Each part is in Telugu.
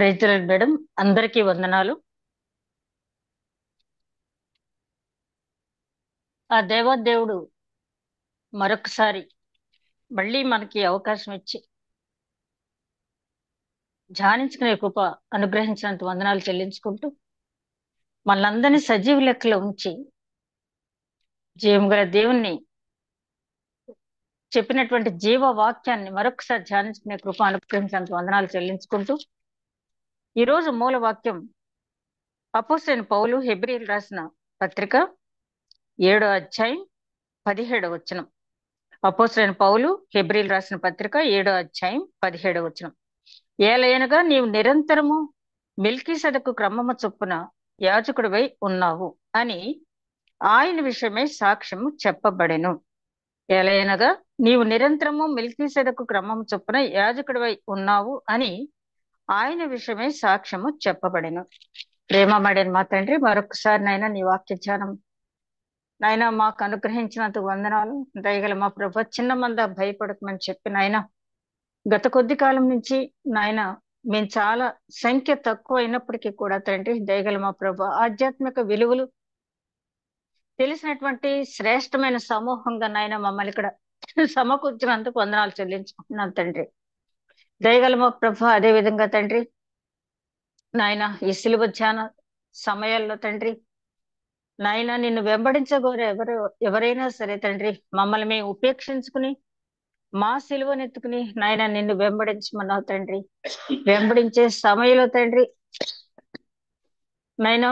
Praise the lord madam. అందరికీ వందనాలు. ఆ దేవాదేవుడు మరొకసారి మళ్ళీ మనకి అవకాశం ఇచ్చి ధ్యానించుకునే కృప అనుగ్రహించినంత వందనాలు చెల్లించుకుంటూ మనందరినీ సజీవ లెక్కలో ఉంచి జీవం గల దేవుణ్ణి చెప్పినటువంటి జీవ వాక్యాన్ని మరొకసారి ధ్యానించుకునే కృప అనుగ్రహించినంత వందనాలు చెల్లించుకుంటూ ఈరోజు మూల వాక్యం అపోస్తలుడైన పౌలు హెబ్రీయులకు రాసిన పత్రిక 7వ అధ్యాయం 17వ వచనం. అపోస్తలుడైన పౌలు హెబ్రీయులకు రాసిన పత్రిక 7వ అధ్యాయం 17వ వచనం. ఏలయనగా నీవు నిరంతరము మెల్కీసెదెకు క్రమము చొప్పున యాజకుడివై ఉన్నావు అని ఆయన విషయమై సాక్ష్యము చెప్పబడెను. ఏలయనగా నీవు నిరంతరము మెల్కీసెదెకు క్రమము చొప్పున యాజకుడివై ఉన్నావు అని ఆయన విషయమై సాక్ష్యము చెప్పబడెను. ప్రేమమడిన మా తండ్రి, మరొకసారి నాయన నీ వాక్య ధ్యానం నాయన మాకు అనుగ్రహించినంత వందనాలు. దయగల మా ప్రభు, చిన్న మంద భయపడకమని చెప్పి నాయన గత కొద్ది కాలం నుంచి నాయన మేము చాలా సంఖ్య తక్కువ అయినప్పటికీ కూడా తండ్రి దయగల మా ప్రభు ఆధ్యాత్మిక విలువలు తెలిసినటువంటి శ్రేష్టమైన సమూహంగా నాయన మమ్మల్ని ఇక్కడ సమకూర్చినందుకు వందనాలు చెల్లించుకుంటున్నాను తండ్రి. దయగల మా ప్రభు, అదే విధంగా తండ్రి నాయన ఈ సిలువ ధ్యాన సమయాల్లో తండ్రి నాయన నిన్ను వెంబడించగోరు ఎవరైనా సరే తండ్రి మమ్మల్ని మేము ఉపేక్షించుకుని మా సిలువనెత్తుకుని నాయన నిన్ను వెంబడించమన్నావు తండ్రి. వెంబడించే సమయంలో తండ్రి నాయన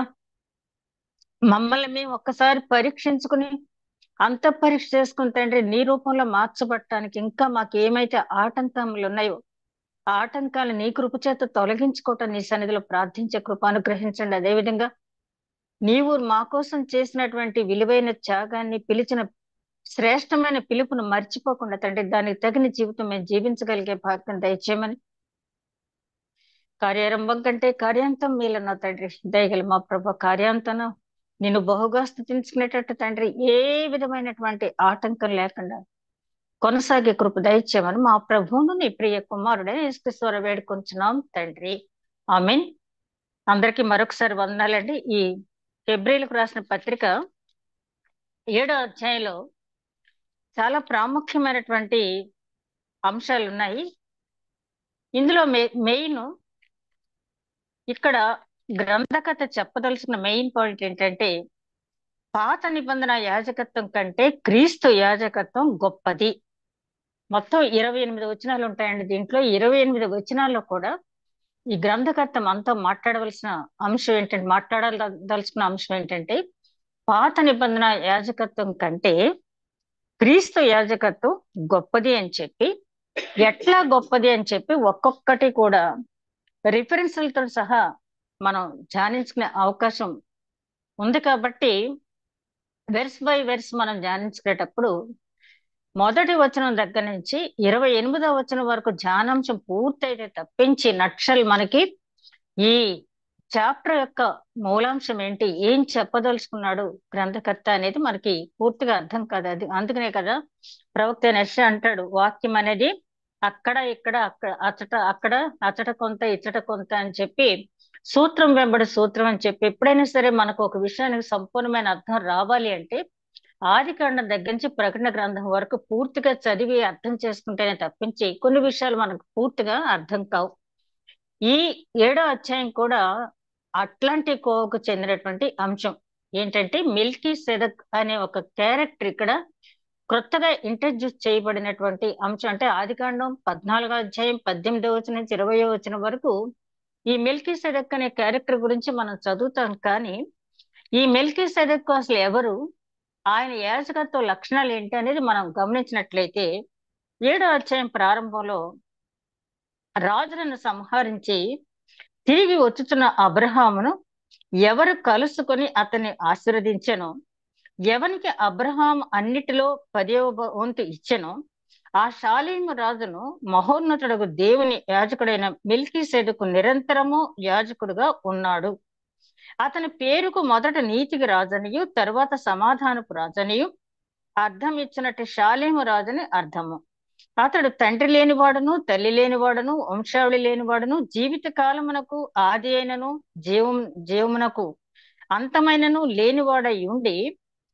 మమ్మల్ని మేము ఒక్కసారి పరీక్షించుకుని అంత పరీక్ష చేసుకుని తండ్రి నీ రూపంలో మార్చబట్టడానికి ఇంకా మాకు ఏమైతే ఆటంకములు ఉన్నాయో ఆ ఆటంకాలు నీ కృప చేత తొలగించుకోవటం నీ సన్నిధిలో ప్రార్థించే కృప అనుగ్రహించండి. అదేవిధంగా నీవు మా కోసం చేసినటువంటి విలువైన త్యాగాన్ని, పిలిచిన శ్రేష్టమైన పిలుపును మర్చిపోకుండా తండ్రి దానికి తగిన జీవితం మేము జీవించగలిగే భాగ్యం దయచేయమని, కార్యారంభం కంటే కార్యాంతం మేలన్న తండ్రి దయగల మా ప్రభు, కార్యాంతను నిన్ను బహుగా స్థుతించుకునేటట్టు తండ్రి ఏ విధమైనటువంటి ఆటంకం లేకుండా కొనసాగే కృప దయచేయమని మా ప్రభువును నీ ప్రియ కుమారుడైన యేసుక్రీస్తు వేడుకొంచున్నాం తండ్రి, ఆమేన్. అందరికీ మరొకసారి వందనాలండి. ఈ హెబ్రీయులకు రాసిన పత్రిక 7వ అధ్యాయంలో చాలా ప్రాముఖ్యమైనటువంటి అంశాలు ఉన్నాయి. ఇందులో మెయిన్ ఇక్కడ గ్రంథకథ చెప్పదలుచుకున్న మెయిన్ పాయింట్ ఏంటంటే పాత నిబంధన యాజకత్వం కంటే క్రీస్తు యాజకత్వం గొప్పది. మొత్తం 28 వచనాలు ఉంటాయండి. దీంట్లో 28 వచనాల్లో కూడా ఈ గ్రంథకర్త మనతో మాట్లాడదలుచుకున్న అంశం ఏంటంటే పాత నిబంధన యాజకత్వం కంటే క్రీస్తు యాజకత్వం గొప్పది అని చెప్పి, ఎట్లా గొప్పది అని చెప్పి ఒక్కొక్కటి కూడా రిఫరెన్స్లతో సహా మనం ధ్యానించుకునే అవకాశం ఉంది. కాబట్టి వెర్స్ బై వెర్స్ మనం ధ్యానించుకునేటప్పుడు మొదటి వచనం దగ్గర నుంచి 28వ వచనం వరకు ధ్యానాంశం పూర్తయితే తప్పించి నక్షల్ మనకి ఈ చాప్టర్ యొక్క మూలాంశం ఏంటి, ఏం చెప్పదలుచుకున్నాడు గ్రంథకర్త అనేది మనకి పూర్తిగా అర్థం కాదు. అది అందుకనే కదా ప్రవక్త యెషయా అంటాడు, వాక్యం అనేది అక్కడ ఇక్కడ అచ్చట కొంత ఇచ్చట కొంత అని చెప్పి సూత్రం వెంబడి సూత్రం అని చెప్పి ఎప్పుడైనా సరే మనకు ఒక విషయానికి సంపూర్ణమైన అర్థం రావాలి అంటే ఆదికాండం దగ్గర నుంచి ప్రకటన గ్రంథం వరకు పూర్తిగా చదివి అర్థం చేసుకుంటేనే తప్పించి కొన్ని విషయాలు మనకు పూర్తిగా అర్థం కావు. ఈ 7వ అధ్యాయం కూడా అట్లాంటి కోవకు చెందినటువంటి అంశం ఏంటంటే మెల్కీసెదెక్ అనే ఒక క్యారెక్టర్ ఇక్కడ కొత్తగా ఇంట్రడ్యూస్ చేయబడినటువంటి అంశం. అంటే ఆదికాండం 14వ అధ్యాయం 18వ వచనం నుంచి 20వ వచనం వరకు ఈ మెల్కీసెదెక్ అనే క్యారెక్టర్ గురించి మనం చదువుతాం. కానీ ఈ మెల్కీసెదెక్ అసలు ఎవరు, ఆయన యాజకత్వ లక్షణాలు ఏంటి అనేది మనం గమనించినట్లయితే 7వ అధ్యాయం ప్రారంభంలో రాజులను సంహరించి తిరిగి వచ్చుచున్న అబ్రహామును ఎవరు కలుసుకొని అతన్ని ఆశీర్వదించెనో, ఎవనికి అబ్రహాం అన్నిటిలో 10వ వంతు ఇచ్చెనో ఆ షాలీము రాజును మహోన్నతుడగు దేవుని యాజకుడైన మెల్కీసెదెకు నిరంతరము యాజకుడుగా ఉన్నాడు. అతని పేరుకు మొదట నీతికి రాజనియు తరువాత సమాధానపు రాజనియు అర్థం ఇచ్చినట్టు షాలేము రాజుని అర్థము. అతడు తండ్రి లేనివాడును తల్లి లేనివాడును వంశావళి లేనివాడును జీవిత కాలమునకు ఆది అయినను జీవమునకు అంతమైనను లేనివాడై ఉండి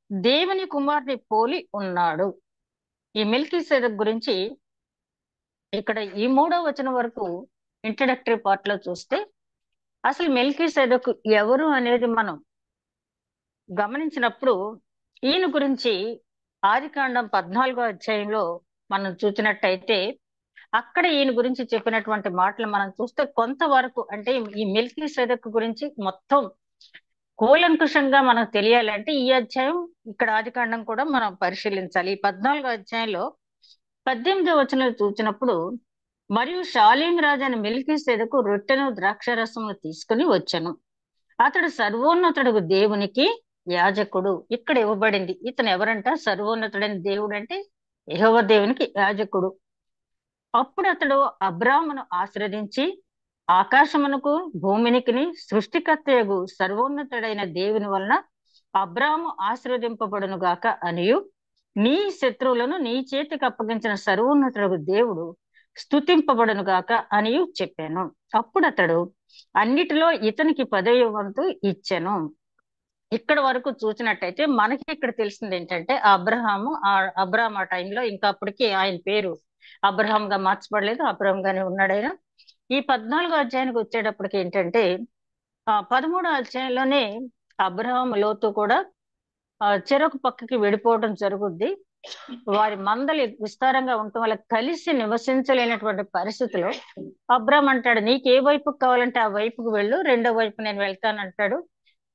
దేవుని కుమారుని పోలి ఉన్నాడు. ఈ మెల్కీసెదెకు గురించి ఇక్కడ ఈ 3వ వచనం వరకు ఇంట్రడక్టరీ పార్ట్ లో చూస్తే అసలు మెల్కీసెదెకు ఎవరు అనేది మనం గమనించినప్పుడు ఈయన గురించి ఆదికాండం 14వ అధ్యాయంలో మనం చూసినట్టయితే అక్కడ ఈయన గురించి చెప్పినటువంటి మాటలు మనం చూస్తే కొంతవరకు అంటే ఈ మెల్కీసెదెకు గురించి మొత్తం కూలంకుషంగా మనకు తెలియాలంటే ఈ అధ్యాయం ఇక్కడ ఆదికాండం కూడా మనం పరిశీలించాలి. ఈ 14వ అధ్యాయంలో 18వ వచనం చూసినప్పుడు మరియు షాలేం రాజైన మెల్కీసెదెకు రొట్టెను ద్రాక్షారసమును తీసుకుని వచ్చెను. అతడు సర్వోన్నతుడు దేవునికి యాజకుడు. ఇక్కడ ఇవ్వబడింది. ఇతను ఎవరంట? సర్వోన్నతుడైన దేవుడు అంటే యెహోవా దేవునికి యాజకుడు. అప్పుడు అతడు అబ్రామును ఆశీర్వదించి ఆకాశమునకు భూమినికి సృష్టికర్తయగు సర్వోన్నతుడైన దేవుని వలన అబ్రాము ఆశీర్వదింపబడును గాక అనియు నీ శత్రువులను నీ చేతికి అప్పగించిన సర్వోన్నతుడు దేవుడు స్తుతింపబడును గాక అనియు చెప్పాను. అప్పుడు అతడు అన్నిటిలో ఇతనికి 10వ వంతు ఇచ్చెను. ఇక్కడ వరకు చూసినట్టయితే మనకి ఇక్కడ తెలిసింది ఏంటంటే అబ్రహాం ఆ టైంలో ఇంకా అప్పటికి ఆయన పేరు అబ్రహాం గా మార్చబడలేదు, అబ్రహాం గానే ఉన్నాడు ఆయన. ఈ 14వ అధ్యాయానికి వచ్చేటప్పటికి ఏంటంటే 13వ అధ్యాయంలోనే అబ్రహాం లోతు కూడా చెరొక పక్కకి విడిపోవడం జరుగుద్ది. వారి మందలు విస్తారంగా ఉండటం వల్ల కలిసి నివసించలేనటువంటి పరిస్థితిలో అబ్రామ్ అంటాడు, నీకు ఏ వైపుకు కావాలంటే ఆ వైపుకు వెళ్ళు, రెండో వైపు నేను వెళ్తాను అంటాడు.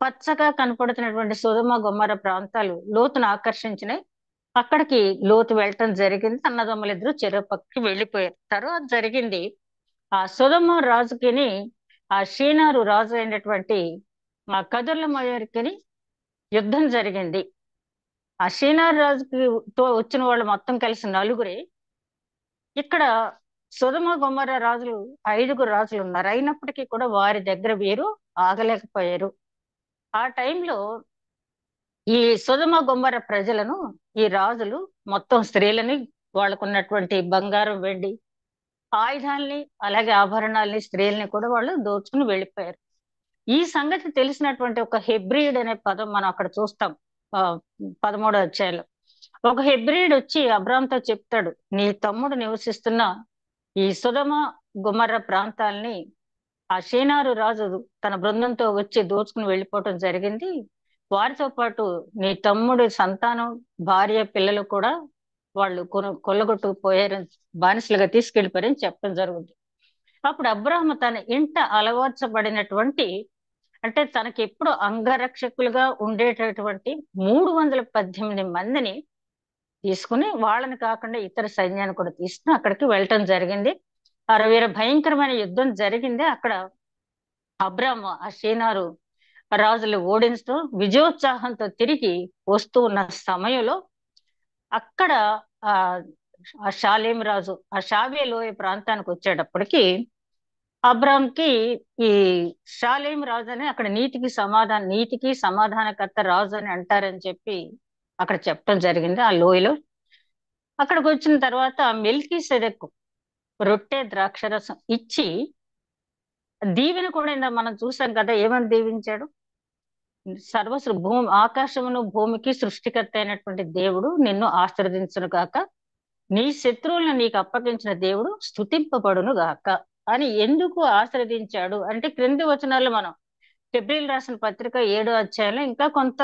పచ్చగా కనపడుతున్నటువంటి సొదొమ గొమొర్రా ప్రాంతాలు లోతును ఆకర్షించినాయి. అక్కడికి లోతు వెళ్ళటం జరిగింది. అన్నదమ్ములు ఇద్దరు చెరో పక్కకి వెళ్ళిపోయారు. తర్వాత జరిగింది ఆ సొదొమ రాజుకిని ఆ షీనారు రాజు అయినటువంటి కదొర్లామయోరుకిని యుద్ధం జరిగింది. ఆ షీనారు రాజుకి తో వచ్చిన వాళ్ళు మొత్తం కలిసి నలుగురే. ఇక్కడ సొదొమ గొమొర్రా రాజులు 5 రాజులు ఉన్నారు. అయినప్పటికీ కూడా వారి దగ్గర వీరు ఆగలేకపోయారు. ఆ టైంలో ఈ సొదొమ గొమొర్రా ప్రజలను ఈ రాజులు మొత్తం స్త్రీలని, వాళ్ళకున్నటువంటి బంగారం వెండి ఆయుధాలని అలాగే ఆభరణాలని స్త్రీలని కూడా వాళ్ళు దోచుకుని వెళ్ళిపోయారు. ఈ సంగతి తెలిసినటువంటి ఒక హెబ్రీయుడు అనే పదం మనం అక్కడ చూస్తాం 13వ అధ్యాయంలో. ఒక హెబ్రీయుడు వచ్చి అబ్రామ్తో చెప్తాడు, నీ తమ్ముడు నివసిస్తున్న ఈ సొదొమ గొమొర్రా ప్రాంతాలని ఆ షీనారు రాజు తన బృందంతో వచ్చి దోచుకుని వెళ్ళిపోవటం జరిగింది. వారితో పాటు నీ తమ్ముడి సంతానం, భార్య, పిల్లలు కూడా వాళ్ళు కొల్లగొట్టుకుపోయారు, బానిసలుగా తీసుకెళ్లిపోయారని చెప్పడం జరుగుతుంది. అప్పుడు అబ్రాహాము తన ఇంట అలవర్చబడినటువంటి అంటే తనకి ఎప్పుడు అంగరక్షకులుగా ఉండేటటువంటి 318 మందిని తీసుకుని, వాళ్ళని కాకుండా ఇతర సైన్యాన్ని కూడా తీసుకుని అక్కడికి వెళ్ళటం జరిగింది. వీర భయంకరమైన యుద్ధం జరిగింది. అక్కడ అబ్రాము ఆ షీనారు రాజులు ఓడించడం విజయోత్సాహంతో తిరిగి వస్తూ ఉన్న సమయంలో అక్కడ ఆ షాలేం రాజు ఆ షావే లోయ ప్రాంతానికి వచ్చేటప్పటికి అబ్రామ్కి ఈ షాలేం రాజు అని అక్కడ నీతికి సమాధానకర్త రాజు అని అంటారని చెప్పి అక్కడ చెప్పడం జరిగింది. ఆ లోయలో అక్కడికి వచ్చిన తర్వాత మెల్కీసెదెకు రొట్టె ద్రాక్షరసం ఇచ్చి దీవెన కూడా మనం చూసాం కదా, ఏమని దీవించాడు? ఆకాశమును భూమికి సృష్టికర్త అయినటువంటి దేవుడు నిన్ను ఆశీర్వదించును గాక, నీ శత్రువులను నీకు అప్పగించిన దేవుడు స్తుతింపబడును గాక అని ఎందుకు ఆశీర్వదించాడు అంటే క్రింది వచనాల్లో మనం ఫిబ్రిల్ రాసిన పత్రిక 7వ అధ్యాయంలో ఇంకా కొంత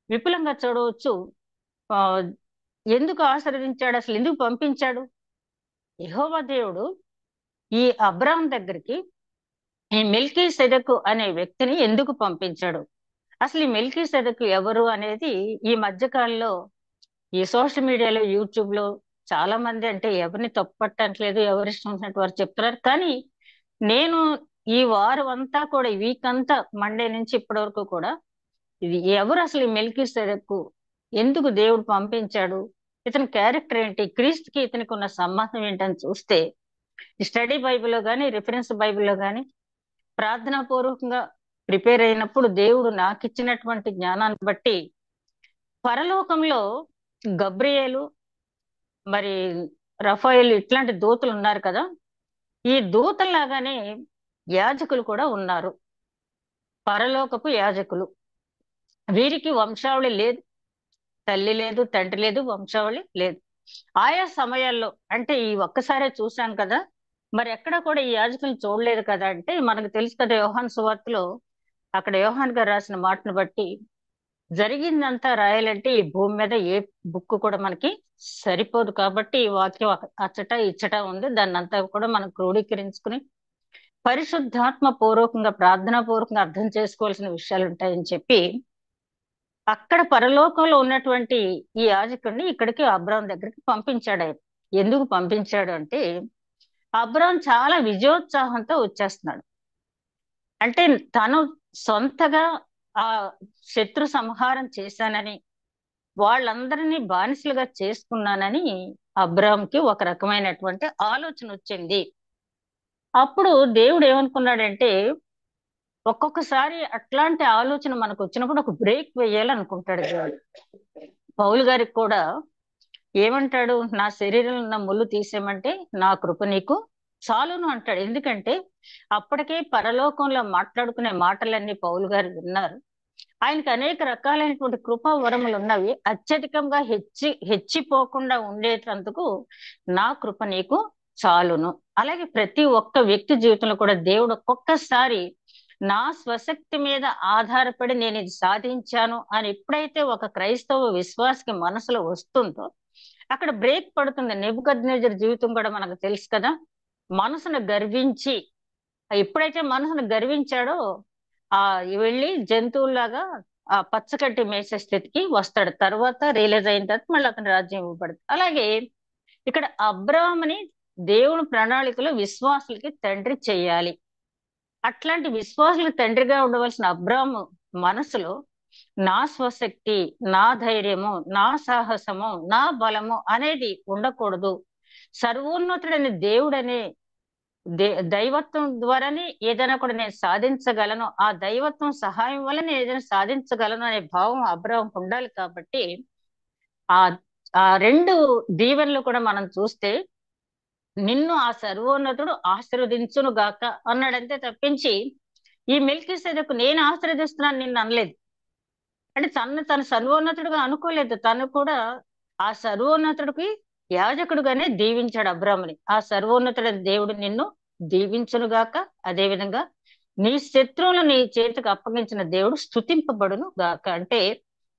విపులంగా చూడవచ్చు. ఎందుకు ఆశీర్వదించాడు, అసలు ఎందుకు పంపించాడు? యెహోవా దేవుడు ఈ అబ్రాం దగ్గరికి ఈ మెల్కీసెదెకు అనే వ్యక్తిని ఎందుకు పంపించాడు? అసలు ఈ మెల్కీసెదెకు ఎవరు అనేది ఈ మధ్య కాలంలో ఈ సోషల్ మీడియాలో, యూట్యూబ్ లో చాలా మంది అంటే ఎవరిని తప్పుపట్టట్లేదు, ఎవరి ఇష్టం వచ్చినట్టు వారు చెప్తున్నారు. కానీ నేను ఈ వారం అంతా కూడా, ఈ వీక్ అంతా మండే నుంచి ఇప్పటి వరకు కూడా ఇది ఎవరు అసలు ఈ మెల్కీసెదెకు, ఎందుకు దేవుడు పంపించాడు, ఇతని క్యారెక్టర్ ఏంటి, క్రీస్తుకి ఇతనికి ఉన్న సంబంధం ఏంటని చూస్తే స్టడీ బైబిల్లో కానీ రిఫరెన్స్ బైబిల్లో కానీ ప్రార్థనా పూర్వకంగా ప్రిపేర్ అయినప్పుడు దేవుడు నాకు ఇచ్చినటువంటి జ్ఞానాన్ని బట్టి, పరలోకంలో గబ్రియేలు మరి రఫాయిల్ ఇట్లాంటి దూతలు ఉన్నారు కదా. ఈ దూతల్లాగానే యాజకులు కూడా ఉన్నారు, పరలోకపు యాజకులు. వీరికి వంశావళి లేదు, తల్లి లేదు, తండ్రి లేదు, వంశావళి లేదు. ఆయా సమయాల్లో అంటే ఈ ఒక్కసారే చూసాం కదా, మరి ఎక్కడ కూడా ఈ యాజకులు చూడలేదు కదా అంటే మనకు తెలుసు కదా, యోహాను సువార్తలో అక్కడ యోహాన్ గారు రాసిన మాటను బట్టి జరిగిందంతా రాయాలంటే ఈ భూమి మీద ఏ బుక్ కూడా మనకి సరిపోదు. కాబట్టి ఈ వాక్యం అచ్చట ఇచ్చట ఉంది, దాన్ని అంతా కూడా మనం క్రోడీకరించుకుని పరిశుద్ధాత్మ పూర్వకంగా ప్రార్థనా పూర్వకంగా అర్థం చేసుకోవాల్సిన విషయాలు ఉంటాయని చెప్పి అక్కడ పరలోకంలో ఉన్నటువంటి ఈ యాజకుడిని ఇక్కడికి అబ్రాం దగ్గరికి పంపించాడు ఆయన. ఎందుకు పంపించాడు అంటే అబ్రాం చాలా విజయోత్సాహంతో వచ్చేస్తున్నాడు. అంటే తను సొంతగా ఆ శత్రు సంహారం చేశానని, వాళ్ళందరినీ బానిసలుగా చేసుకున్నానని అబ్రాంకి ఒక రకమైనటువంటి ఆలోచన వచ్చింది. అప్పుడు దేవుడు ఏమనుకున్నాడంటే, ఒక్కొక్కసారి అట్లాంటి ఆలోచన మనకు వచ్చినప్పుడు ఒక బ్రేక్ వేయాలనుకుంటాడు దేవుడు. పౌలు గారికి కూడా ఏమంటాడు, నా శరీరంలో ఉన్న ముళ్ళు తీసేయమంటే నా కృప నీకు చాలును అంటాడు. ఎందుకంటే అప్పటికే పరలోకంలో మాట్లాడుకునే మాటలన్నీ పౌలు గారు విన్నారు. ఆయనకి అనేక రకాలైనటువంటి కృపా వరములు ఉన్నవి. అత్యధికంగా హెచ్చిపోకుండా ఉండేటందుకు నా కృప నీకు చాలును. అలాగే ప్రతి ఒక్క వ్యక్తి జీవితంలో కూడా దేవుడు ఒక్కొక్కసారి నా స్వశక్తి మీద ఆధారపడి నేను ఇది సాధించాను అని ఎప్పుడైతే ఒక క్రైస్తవ విశ్వాసకి మనసులో వస్తుందో అక్కడ బ్రేక్ పడుతుంది. నెబుకద్నెజరు జీవితం కూడా మనకు తెలుసు కదా. మనసును గర్వించి ఎప్పుడైతే మనసును గర్వించాడో ఆ వెళ్ళి జంతువులాగా ఆ పచ్చగడ్డి మేసే స్థితికి వస్తాడు. తర్వాత రియలైజ్ అయిన తర్వాత మళ్ళీ అతని రాజ్యం ఇవ్వబడుతుంది. అలాగే ఇక్కడ అబ్రాహాముని దేవుని ప్రణాళికలో విశ్వాసులకి తండ్రి చెయ్యాలి. అట్లాంటి విశ్వాసులకు తండ్రిగా ఉండవలసిన అబ్రాహాము మనసులో నా స్వశక్తి, నా ధైర్యము, నా సాహసము, నా బలము అనేది ఉండకూడదు. సర్వోన్నతుడని దేవుడనే దైవత్వం ద్వారానే ఏదైనా కూడా నేను సాధించగలను, ఆ దైవత్వం సహాయం వల్ల నేను ఏదైనా సాధించగలను అనే భావం అబ్రాహాం ఉండాలి. కాబట్టి ఆ ఆ రెండు దీవెనలు కూడా మనం చూస్తే నిన్ను ఆ సర్వోన్నతుడు ఆశీర్వదించును గాక అన్నాడంతే తప్పించి ఈ మెల్కీసెదెకు నేను ఆశీర్వదిస్తున్నాను నిన్ను అనలేదు. అంటే తను సర్వోన్నతుడుగా అనుకోలేదు. తను కూడా ఆ సర్వోన్నతుడికి యాజకుడుగానే దీవించాడు అబ్రాహాముని. ఆ సర్వోన్నతుడైన దేవుడు నిన్ను దీవించును గాక, అదే విధంగా నీ శత్రువులు నీ చేతికి అప్పగించిన దేవుడు స్తుతింపబడును గాక. అంటే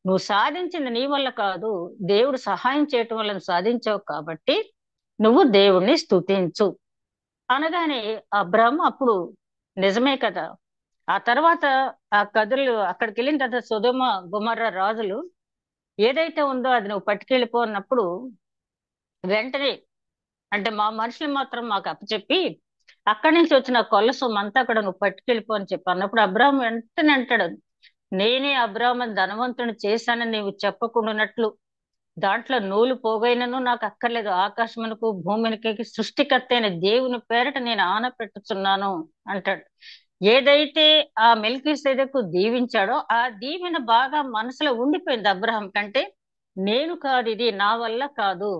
నువ్వు సాధించింది నీ వల్ల కాదు, దేవుడు సహాయం చేయటం వల్ల నువ్వు సాధించావు, కాబట్టి నువ్వు దేవుణ్ణి స్తుతించు అనగానే అబ్రాహాము అప్పుడు నిజమే కదా. ఆ తర్వాత ఆ కథలు అక్కడికి వెళ్ళిన తర్వాత సొదొమ గొమొర్రా రాజులు ఏదైతే ఉందో అది నువ్వు పట్టుకెళ్ళిపో అన్నప్పుడు వెంటనే అంటే మా మనుషులు మాత్రం మాకు అప్పచెప్పి అక్కడి నుంచి వచ్చిన కొల్ల సొమ్ము అంతా కూడా నువ్వు పట్టుకెళ్ళిపో అని చెప్పి అన్నప్పుడు అబ్రాహాం వెంటనే అంటాడు, నేనే అబ్రాహాముని ధనవంతుని చేశానని నీవు చెప్పకుండానట్లు దాంట్లో నూలు పోగైనను నాకు అక్కర్లేదు, ఆకాశమునకు భూమికి సృష్టికర్త అయిన దేవుని పేరట నేను ఆన పెట్టుచున్నాను అంటాడు. ఏదైతే ఆ మెల్కీసెదెకు దీవించాడో ఆ దీవెన బాగా మనసులో ఉండిపోయింది అబ్రహాం కంటే. నేను కాదు, ఇది నా వల్ల కాదు,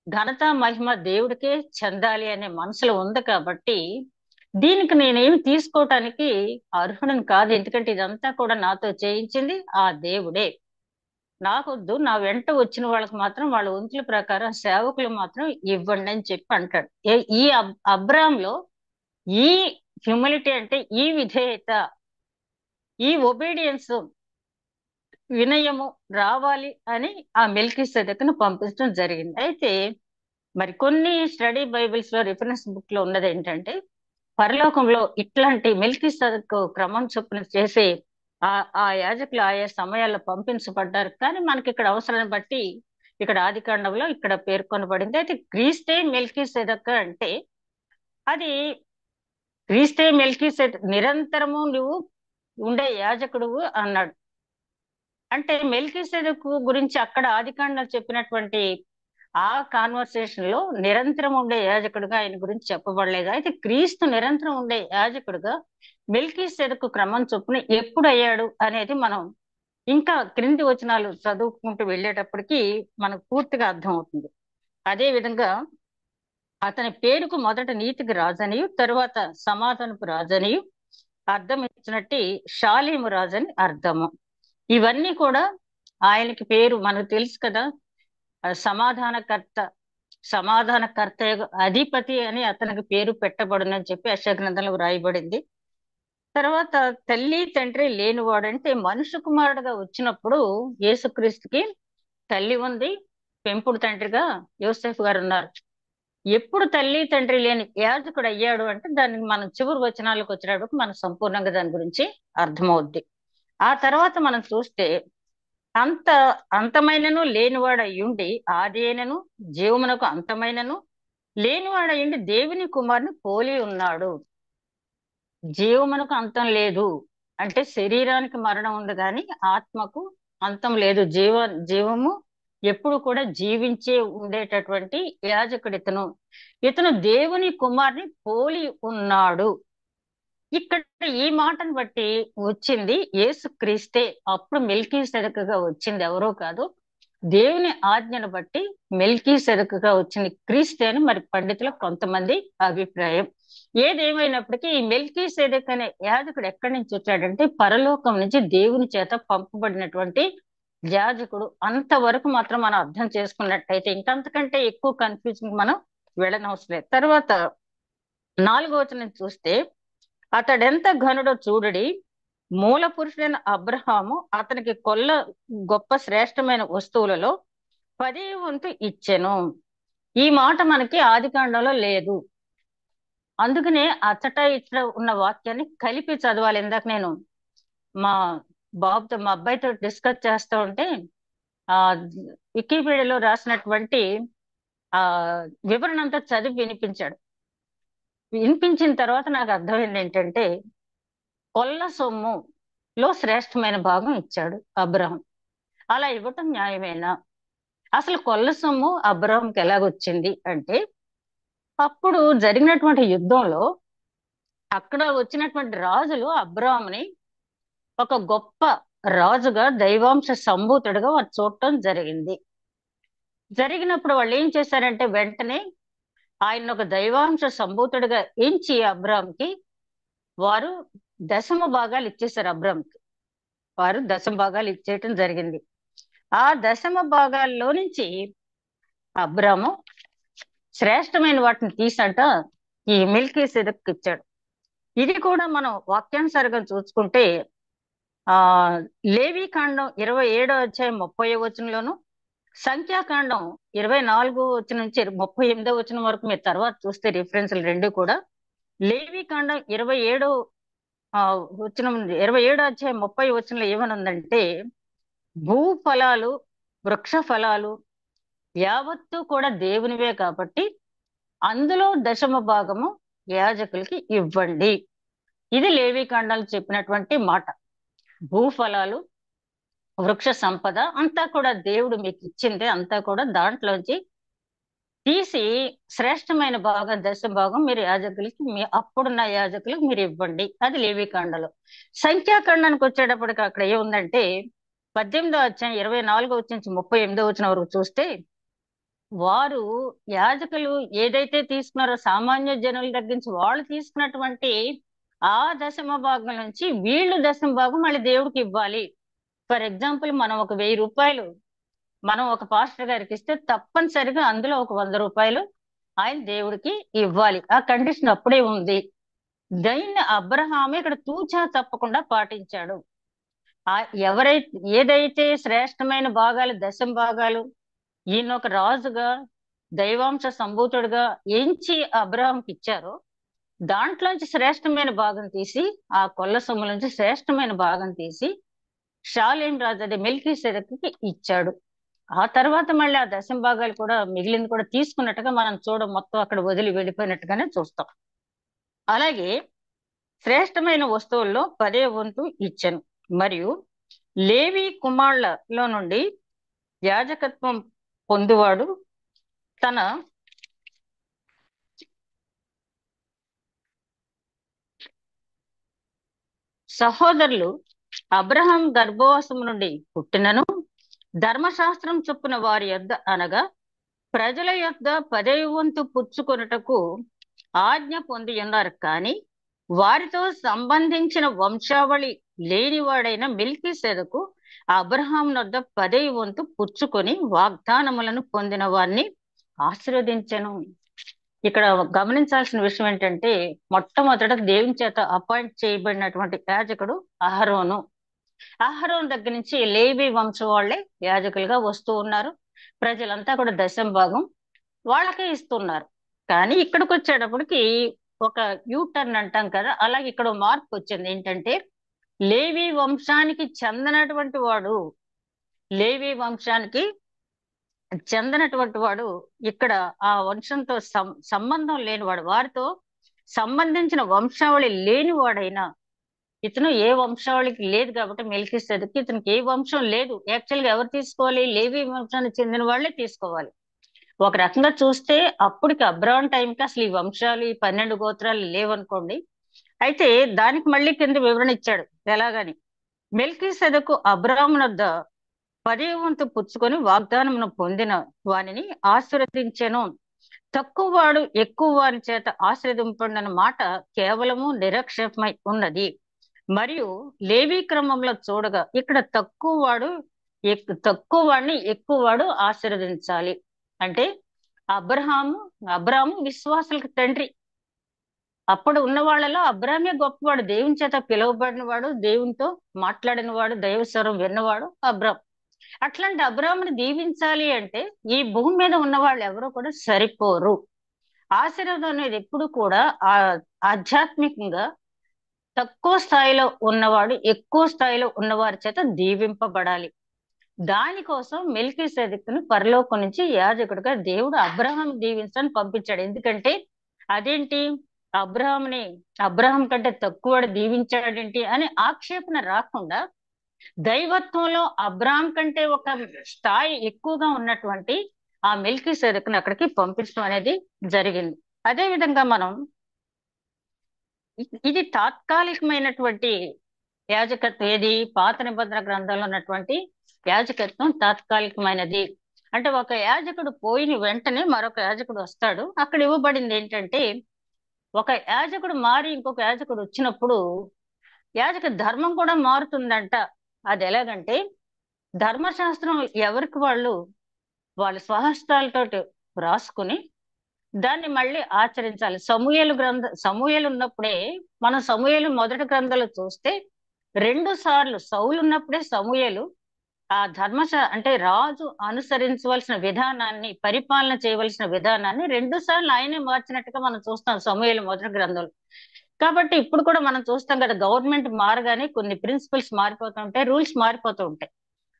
ఘనత మహిమ దేవుడికే చెందాలి అనే మనసులో ఉంది. కాబట్టి దీనికి నేనేమి తీసుకోవటానికి అర్హుడని కాదు, ఎందుకంటే ఇదంతా కూడా నాతో చేయించింది ఆ దేవుడే. నాకొద్దు, నా వెంట వచ్చిన వాళ్ళకి మాత్రం వాళ్ళ వంతుల ప్రకారం సేవకులు మాత్రం ఇవ్వండి అని చెప్పి అంటాడు. ఈ అబ్రాంలో ఈ హ్యూమిలిటీ అంటే ఈ విధేయత, ఈ ఒబీడియన్స్, వినయము రావాలి అని ఆ మెల్కీసెదెకును పంపించడం జరిగింది. అయితే మరి కొన్ని స్టడీ బైబిల్స్ లో రిఫరెన్స్ బుక్ లో ఉన్నది ఏంటంటే పరలోకంలో ఇట్లాంటి మెల్కీసెదెకు క్రమం చొప్పున చేసే ఆ యాజకులు ఆయా సమయాల్లో పంపించబడ్డారు. కానీ మనకి ఇక్కడ అవసరాన్ని బట్టి ఇక్కడ ఆదికాండంలో ఇక్కడ పేర్కొనబడింది. అయితే క్రీస్తే మెల్కీసెదెకు అంటే అది క్రీస్తే మెల్కీసెదెకు నిరంతరము నువ్వు ఉండే యాజకుడు అన్నాడు. అంటే మెల్కీసెదెకు గురించి అక్కడ ఆదికాండంలో చెప్పినటువంటి ఆ కాన్వర్సేషన్ లో నిరంతరం ఉండే యాజకుడుగా ఆయన గురించి చెప్పబడలేదు. అయితే క్రీస్తు నిరంతరం ఉండే యాజకుడుగా మెల్కీసెదెకు క్రమం చొప్పున ఎప్పుడు అయ్యాడు అనేది మనం ఇంకా క్రింది వచనాలు చదువుకుంటూ వెళ్ళేటప్పటికి మనకు పూర్తిగా అర్థం అవుతుంది. అదే విధంగా అతని పేరుకు మొదట నీతికి రాజనియు తరువాత సమాధానపు రాజనియు అర్థం ఇచ్చినట్టు షాలేము రాజని అర్థము. ఇవన్నీ కూడా ఆయనకి పేరు మనకు తెలుసు కదా. సమాధానకర్త, సమాధానకర్త అధిపతి అని అతనికి పేరు పెట్టబడునని చెప్పి యెషయా గ్రంథంలో వ్రాయబడింది. తర్వాత తల్లి తండ్రి లేనివాడంటే మనుష్య కుమారుడుగా వచ్చినప్పుడు యేసుక్రీస్తుకి తల్లి ఉంది, పెంపుడు తండ్రిగా యోసేఫ్ గారు ఉన్నారు. ఎప్పుడు తల్లి తండ్రి లేని యాజకుడు అయ్యాడు అంటే దానికి మనం చివరి వచనాలకు వచ్చినప్పుడు మనం సంపూర్ణంగా దాని గురించి అర్థమవుద్ది. ఆ తర్వాత మనం చూస్తే అంత అంతమైనను లేనివాడయ్యుండి ఆది అయినను జీవమునకు అంతమైనను లేనివాడయ్యుండి దేవుని కుమారుని పోలి ఉన్నాడు. జీవమునకు అంతం లేదు అంటే శరీరానికి మరణం ఉంది కానీ ఆత్మకు అంతం లేదు. జీవము ఎప్పుడు కూడా జీవించే ఉండేటటువంటి యాజకుడు ఇతను. ఇతను దేవుని కుమారుని పోలి ఉన్నాడు. ఇక్కడ ఈ మాటను బట్టి వచ్చింది యేసుక్రీస్తే. అప్పుడు మెల్కీసెదెకుగా వచ్చింది ఎవరో కాదు, దేవుని ఆజ్ఞను బట్టి మెల్కీసెదెకుగా వచ్చింది క్రీస్తే అని మరి పండితుల కొంతమంది అభిప్రాయం. ఏదేమైనప్పటికీ ఈ మెల్కీసెదెకు అనే యాజకుడు ఎక్కడి నుంచి వచ్చాడంటే పరలోకం నుంచి దేవుని చేత పంపబడినటువంటి యాజకుడు. అంతవరకు మాత్రం మనం అర్థం చేసుకున్నట్టయితే ఇంకంతకంటే ఎక్కువ కన్ఫ్యూజన్ మనం వెళ్ళనవసరం లేదు. తర్వాత 4వ వచనం చూస్తే అతడెంత ఘనుడో చూడుడి, మూల పురుషుడైన అబ్రహాము అతనికి కొల్ల గొప్ప శ్రేష్టమైన వస్తువులలో 10వ వంతు ఇచ్చెను. ఈ మాట మనకి ఆదికాండంలో లేదు. అందుకనే అచ్చట ఇచ్చట ఉన్న వాక్యాన్ని కలిపి చదవాలి. ఇందాక నేను మా మా అబ్బాయితో డిస్కస్ చేస్తూ ఉంటే ఆ వికీపీడియాలో రాసినటువంటి ఆ వివరణ అంతా చదివి వినిపించాడు. వినిపించిన తర్వాత నాకు అర్థమైంది ఏంటంటే కొల్ల సొమ్ములో శ్రేష్టమైన భాగం ఇచ్చాడు అబ్రహం. అలా ఇవ్వటం న్యాయమేనా? అసలు కొల్ల సొమ్ము అబ్రహంకి ఎలాగొచ్చింది అంటే అప్పుడు జరిగినటువంటి యుద్ధంలో అక్కడ వచ్చినటువంటి రాజులు అబ్రహాంని ఒక గొప్ప రాజుగా దైవాంశ సంభూతుడిగా వారు చూడటం జరిగింది. జరిగినప్పుడు వాళ్ళు ఏం చేశారంటే వెంటనే ఆయన ఒక దైవాంశ సంభూతుడిగా ఎంచి అబ్రహాంకి వారు దశమ భాగాలు ఇచ్చేశారు. అబ్రహాంకి వారు దశమ భాగాలు ఇచ్చేయటం జరిగింది. ఆ దశమ భాగాల్లో నుంచి అబ్రాము శ్రేష్టమైన వాటిని తీసంట ఈ మెల్కీసెదెకుకి ఇచ్చాడు. ఇది కూడా మనం వాక్యానుసారంగా చూసుకుంటే లేవీకాండం 27వ అధ్యాయం 30వ వచనంలోను, సంఖ్యాకాండం 24వ వచనం నుంచి 38వ వచనం వరకు మీరు తర్వాత చూస్తే రిఫరెన్స్లు రెండు కూడా లేవీకాండం 27వ వచనం 27వ అధ్యాయం 30వ వచనంలో ఏమనుందంటే భూఫలాలు వృక్ష ఫలాలు యావత్తు కూడా దేవునివే కాబట్టి అందులో దశమ భాగము యాజకులకి ఇవ్వండి. ఇది లేవీకాండాలు చెప్పినటువంటి మాట. భూఫలాలు వృక్ష సంపద అంతా కూడా దేవుడు మీకు ఇచ్చిందే, అంతా కూడా దాంట్లోంచి తీసి శ్రేష్టమైన భాగం దశమ భాగం మీరు యాజకులకి అప్పుడున్న యాజకులకు మీరు ఇవ్వండి. అది లేవీకాండలో. సంఖ్యాకాండానికి వచ్చేటప్పటికి అక్కడ ఏముందంటే 18వ అధ్యాయం 24వ వచనం నుంచి 38వ వచనం వరకు చూస్తే వారు యాజకులు ఏదైతే తీసుకున్నారో సామాన్య జనుల దగ్గర నుంచి వాళ్ళు తీసుకున్నటువంటి ఆ దశమ భాగం నుంచి వీళ్ళు దశమ భాగం మళ్ళీ దేవుడికి ఇవ్వాలి. ఫర్ ఎగ్జాంపుల్ మనం ఒక 1000 రూపాయలు మనం ఒక పాస్టర్ గారికి ఇస్తే తప్పనిసరిగా అందులో ఒక 100 రూపాయలు ఆయన దేవుడికి ఇవ్వాలి. ఆ కండిషన్ అప్పుడే ఉంది. దాన్ని అబ్రహాము ఇక్కడ తూచా తప్పకుండా పాటించాడు. ఏదైతే శ్రేష్టమైన భాగాలు దశమ భాగాలు ఈయన ఒక రాజుగా దైవాంశ సంభూతుడుగా ఎంచి అబ్రహాంకి ఇచ్చారో దాంట్లోంచి శ్రేష్టమైన భాగం తీసి ఆ కొల్ల సొమ్ము నుంచి శ్రేష్టమైన భాగం తీసి షాలేం రాజు అదే మెల్కీసెదెకుకి ఇచ్చాడు. ఆ తర్వాత మళ్ళీ ఆ దశమ భాగాలు కూడా మిగిలింది కూడా తీసుకున్నట్టుగా మనం మొత్తం అక్కడ వదిలి వెళ్ళిపోయినట్టుగానే చూస్తాం. అలాగే శ్రేష్టమైన వస్తువుల్లో 10వ వంతు ఇచ్చాను. మరియు లేవి కుమారులలో నుండి యాజకత్వం పొందువాడు తన సహోదరులు అబ్రహాం గర్భవాసం నుండి పుట్టినను ధర్మశాస్త్రం చొప్పున వారి యొద్ద అనగా ప్రజల యొద్ద పదవి వంతు పుచ్చుకొనుటకు ఆజ్ఞ పొంది ఉన్నారు, కానీ వారితో సంబంధించిన వంశావళి లేనివాడైన మిల్కీసెదెకు అబ్రహాం నొద్ద పదవి వంతు పుచ్చుకొని వాగ్దానములను పొందిన వారిని ఆశీర్వదించెను. ఇక్కడ గమనించాల్సిన విషయం ఏంటంటే, మొట్టమొదట దేవుని చేత అపాయింట్ చేయబడినటువంటి యాజకుడు అహరోను. అహరోను దగ్గర నుంచి లేవి వంశం వాళ్ళే యాజకులుగా వస్తూ ఉన్నారు. ప్రజలంతా కూడా దశమ భాగం వాళ్ళకే ఇస్తున్నారు. కానీ ఇక్కడికి వచ్చేటప్పటికి ఒక యూటర్న్ అంటాం కదా, అలాగే ఇక్కడ మార్పు వచ్చింది. ఏంటంటే, లేవి వంశానికి చెందినటువంటి వాడు లేవి వంశానికి చెందినటువంటి వాడు ఇక్కడ ఆ వంశంతో సంబంధం లేనివాడు, వారితో సంబంధించిన వంశావళి లేనివాడైనా, ఇతను ఏ వంశావళికి లేదు కాబట్టి మెల్కీసెదెకు ఇతనికి ఏ వంశం లేదు. యాక్చువల్ గా ఎవరు తీసుకోవాలి? లేవి వంశానికి చెందిన వాళ్ళే తీసుకోవాలి. ఒక రకంగా చూస్తే అప్పటికి అబ్రహాం టైంకి అసలు ఈ వంశాలు, ఈ 12 గోత్రాలు లేవనుకోండి. అయితే దానికి మళ్ళీ కింద వివరణ ఇచ్చాడు ఎలాగని. మెల్కీసెదెకు అబ్రహామునొద్ద 10వ వంతు పుచ్చుకొని వాగ్దానమును పొందిన వానిని ఆశీర్వదించెను. తక్కువ వాడు ఎక్కువ వారి చేత ఆశీర్వదింపడిన మాట కేవలము నిరక్షేపమై ఉన్నది. మరియు లేవీ క్రమంలో చూడగా ఇక్కడ తక్కువ వాడిని ఎక్కువ వాడు ఆశీర్వదించాలి. అంటే అబ్రహాము విశ్వాసులకు తండ్రి. అప్పుడు ఉన్న వాళ్ళలో అబ్రామే గొప్పవాడు, దేవుని చేత పిలువబడిన వాడు, దేవునితో మాట్లాడిన వాడు, దైవ స్వరం విన్నవాడు అబ్రాం. అట్లాంటి అబ్రాముని దీవించాలి అంటే ఈ భూమి మీద ఉన్న వాళ్ళు ఎవరు కూడా సరిపోరు. ఆశీర్వాదం అనేది ఎప్పుడు కూడా ఆధ్యాత్మికంగా తక్కువ స్థాయిలో ఉన్నవాడు ఎక్కువ స్థాయిలో ఉన్నవారి చేత దీవింపబడాలి. దానికోసం మెల్కీసెదెకును పరలోకం నుంచి యాజకుడిగా దేవుడు అబ్రహాం దీవించని పంపించాడు. ఎందుకంటే అదేంటి, అబ్రహాం కంటే తక్కువడు దీవించాడేంటి అని ఆక్షేపణ రాకుండా, దైవత్వంలో అబ్రహాం కంటే ఒక స్థాయి ఎక్కువగా ఉన్నటువంటి ఆ మెల్కీసెదెకును అక్కడికి పంపించడం అనేది జరిగింది. అదే విధంగా మనం ఇది తాత్కాలికమైనటువంటి యాజకత్వం. ఏది? పాత నిబంధన గ్రంథంలో ఉన్నటువంటి యాజకత్వం తాత్కాలికమైనది. అంటే ఒక యాజకుడు పోయిన వెంటనే మరొక యాజకుడు వస్తాడు. అక్కడ ఇవ్వబడింది ఏంటంటే, ఒక యాజకుడు మారి ఇంకొక యాజకుడు వచ్చినప్పుడు యాజక ధర్మం కూడా మారుతుందంట. అది ఎలాగంటే, ధర్మశాస్త్రం ఎవరికి వాళ్ళ స్వహస్తాలతోటి రాసుకుని దాన్ని మళ్ళీ ఆచరించాలి. సమూయేలు ఉన్నప్పుడే, మనం సమూయేలు మొదటి గ్రంథాలు చూస్తే 2 సార్లు సౌలు ఉన్నప్పుడే సమూయేలు ఆ అంటే రాజు అనుసరించవలసిన విధానాన్ని, పరిపాలన చేయవలసిన విధానాన్ని 2 సార్లు ఆయనే మార్చినట్టుగా మనం చూస్తాం సమూయేలు మొదటి గ్రంథంలో. కాబట్టి ఇప్పుడు కూడా మనం చూస్తాం కదా, గవర్నమెంట్ మారగానే కొన్ని ప్రిన్సిపల్స్ మారిపోతూ ఉంటాయి, రూల్స్ మారిపోతూ ఉంటాయి.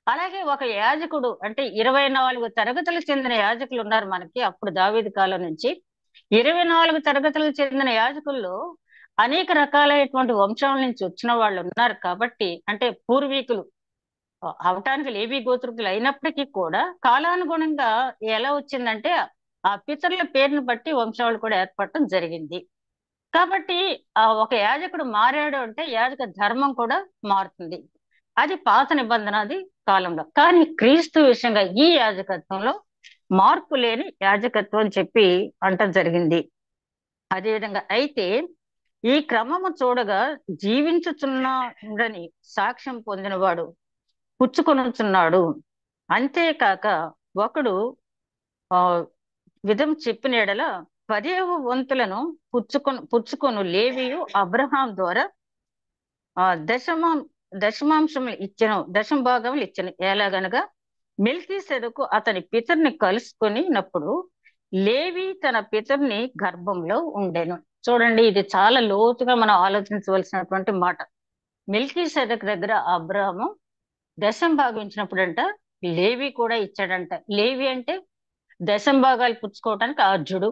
అలాగే ఒక యాజకుడు అంటే 24 తరగతులకు చెందిన యాజకులు ఉన్నారు మనకి అప్పుడు దావీదు కాలం నుంచి. 24 తరగతులకు చెందిన యాజకుల్లో అనేక రకాలైనటువంటి వంశాల నుంచి వచ్చిన వాళ్ళు ఉన్నారు. కాబట్టి అంటే పూర్వీకులు అవటానికి లేవి గోత్రికులు అయినప్పటికీ కూడా కాలానుగుణంగా ఎలా వచ్చిందంటే ఆ పితరుల పేరును బట్టి వంశావళి కూడా ఏర్పడటం జరిగింది. కాబట్టి ఆ ఒక యాజకుడు మారాడు అంటే యాజక ధర్మం కూడా మారుతుంది. అది పాత నిబంధనది కాలంలో. కానీ క్రీస్తు విషయంగా ఈ యాజకత్వంలో మార్పు లేని యాజకత్వం అని చెప్పి అంటం జరిగింది. అదేవిధంగా అయితే ఈ క్రమము చూడగా జీవించుచున్నాడని సాక్ష్యం పొందినవాడు పుచ్చుకొనుచున్నాడు. అంతేకాక ఒకడు విధం చెప్పిన ఎడల 10వ వంతులను పుచ్చుకొను లేవియు అబ్రహాం ద్వారా దశమాంశములు ఇచ్చను, దశమ భాగములు ఇచ్చను. ఎలాగనగా మెల్కీసెదెకు అతని పితరుని కలుసుకొనినప్పుడు లేవి తన పితరుని గర్భంలో ఉండెను. చూడండి, ఇది చాలా లోతుగా మనం ఆలోచించవలసినటువంటి మాట. మెల్కీసెదెకు దగ్గర అబ్రాహాము దశమ భాగం ఇచ్చినప్పుడంట లేవి కూడా ఇచ్చాడంట. లేవి అంటే దశమ భాగాలు పుచ్చుకోవటానికి అర్జుడు.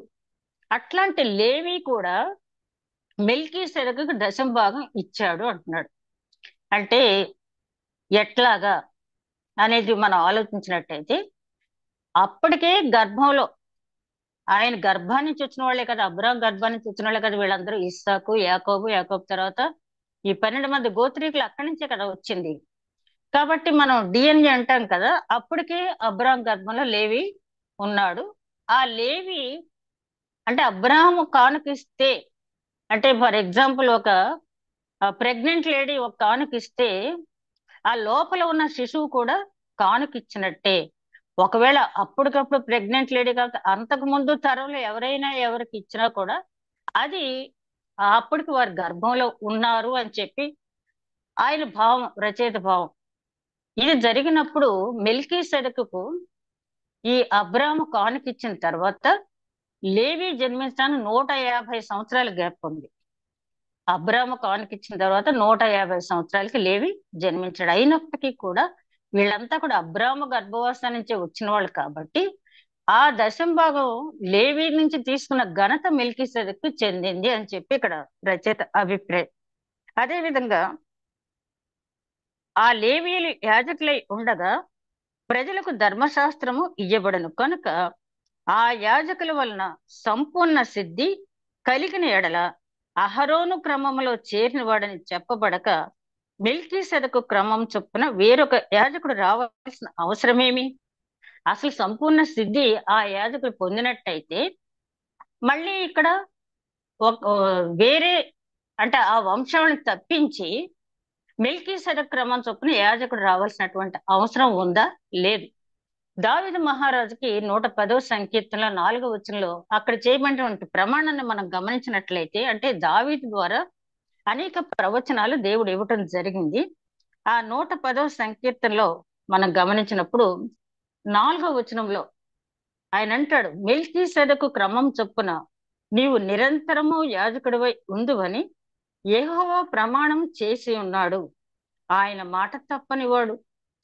అట్లాంటి లేవి కూడా మెల్కీసెదెకుకు దశమ భాగం ఇచ్చాడు అంటున్నాడు. అంటే ఎట్లాగా అనేది మనం ఆలోచించినట్టయితే, అప్పటికే గర్భంలో ఆయన గర్భాన్ని నుంచి వచ్చిన వాళ్ళే కదా, అబ్రాహాం గర్భాన్ని నుంచి వచ్చిన వాళ్ళే కదా వీళ్ళందరూ. ఇస్సాకు, యాకోబు తర్వాత ఈ 12 మంది గోత్రీకులు అక్కడి నుంచే కదా వచ్చింది. కాబట్టి మనం డిఎన్ఏ అంటాం కదా, అప్పటికే అబ్రాహాం గర్భంలో లేవి ఉన్నాడు. ఆ లేవి అంటే అబ్రాహాము కానుకిస్తే, అంటే ఫర్ ఎగ్జాంపుల్ ఒక ప్రెగ్నెంట్ లేడీ ఒక కానుకిస్తే ఆ లోపల ఉన్న శిశువు కూడా కానుకిచ్చినట్టే. ఒకవేళ అప్పటికప్పుడు ప్రెగ్నెంట్ లేడీ కాక అంతకు ముందు తరంలో ఎవరైనా ఎవరికి ఇచ్చినా కూడా అది అప్పటికి వారి గర్భంలో ఉన్నారు అని చెప్పి ఆయన భావం, రచయిత భావం. ఇది జరిగినప్పుడు మెల్కీసెదెకుకు ఈ అబ్రాము కానుకిచ్చిన తర్వాత లేవి జన్మించడానికి 150 సంవత్సరాల గ్యాప్ ఉంది. అబ్రాము కానుకిచ్చిన తర్వాత 150 సంవత్సరాలకి లేవి జన్మించాడు. అయినప్పటికీ కూడా వీళ్ళంతా కూడా అబ్రాము గర్భవాసం నుంచే వచ్చిన వాళ్ళు కాబట్టి ఆ దశంభాగం లేవి నుంచి తీసుకున్న ఘనత మెల్కీసెదెకుకు చెందింది అని చెప్పి ఇక్కడ రచయిత అభిప్రాయం. అదే విధంగా ఆ లేవీయులు యాజకులై ఉండగా ప్రజలకు ధర్మశాస్త్రము ఇయ్యబడను కనుక ఆ యాజకుల వలన సంపూర్ణ సిద్ధి కలిగిన ఎడల అహరోను క్రమములో చేరిన వాడని చెప్పబడక మెల్కీసెదెకు క్రమం చొప్పున వేరొక యాజకుడు రావాల్సిన అవసరమేమి? అసలు సంపూర్ణ సిద్ధి ఆ యాజకుడు పొందినట్టయితే మళ్ళీ ఇక్కడ ఒక వేరే, అంటే ఆ వంశాలను తప్పించి మెల్కీసెదెకు క్రమం చొప్పున యాజకుడు రావాల్సినటువంటి అవసరం ఉందా? లేదు. దావీదు మహారాజుకి 110వ సంకీర్తనలో 4వ వచనంలో అక్కడ చేయబడినటువంటి ప్రమాణాన్ని మనం గమనించినట్లయితే, అంటే దావీదు ద్వారా అనేక ప్రవచనాలు దేవుడు ఇవ్వటం జరిగింది. ఆ 110వ సంకీర్తనలో మనం గమనించినప్పుడు 4వ వచనంలో ఆయన అంటాడు, మెల్కీసెదెకు క్రమం చొప్పున నీవు నిరంతరము యాజకుడివై ఉందువని యెహోవా ప్రమాణం చేసి ఉన్నాడు. ఆయన మాట తప్పనివాడు,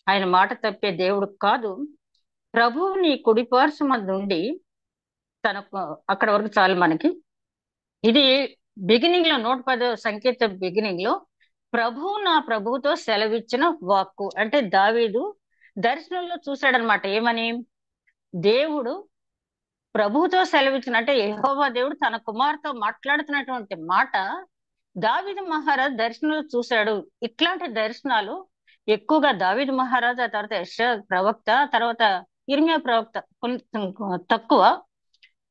ఆయన మాట తప్పే దేవుడు కాదు. ప్రభువు నీ కుడిపార్శ్వమందుండి తనకు, అక్కడ వరకు చాలు మనకి. ఇది బిగినింగ్ లో 110వ సంకీర్తన బిగినింగ్ లో ప్రభువు నా ప్రభువుతో సెలవిచ్చిన వాక్కు. అంటే దావీదు దర్శనంలో చూశాడనమాట. ఏమని? దేవుడు ప్రభువుతో సెలవిచ్చిన, అంటే యెహోవా దేవుడు తన కుమార్తెతో మాట్లాడుతున్నటువంటి మాట దావీదు మహారాజు దర్శనంలో చూశాడు. ఇట్లాంటి దర్శనాలు ఎక్కువగా దావీదు మహారాజు, ఆ తర్వాత యెషయా ప్రవక్త, తర్వాత ఇర్మియా ప్రవక్త కొంచెం తక్కువ.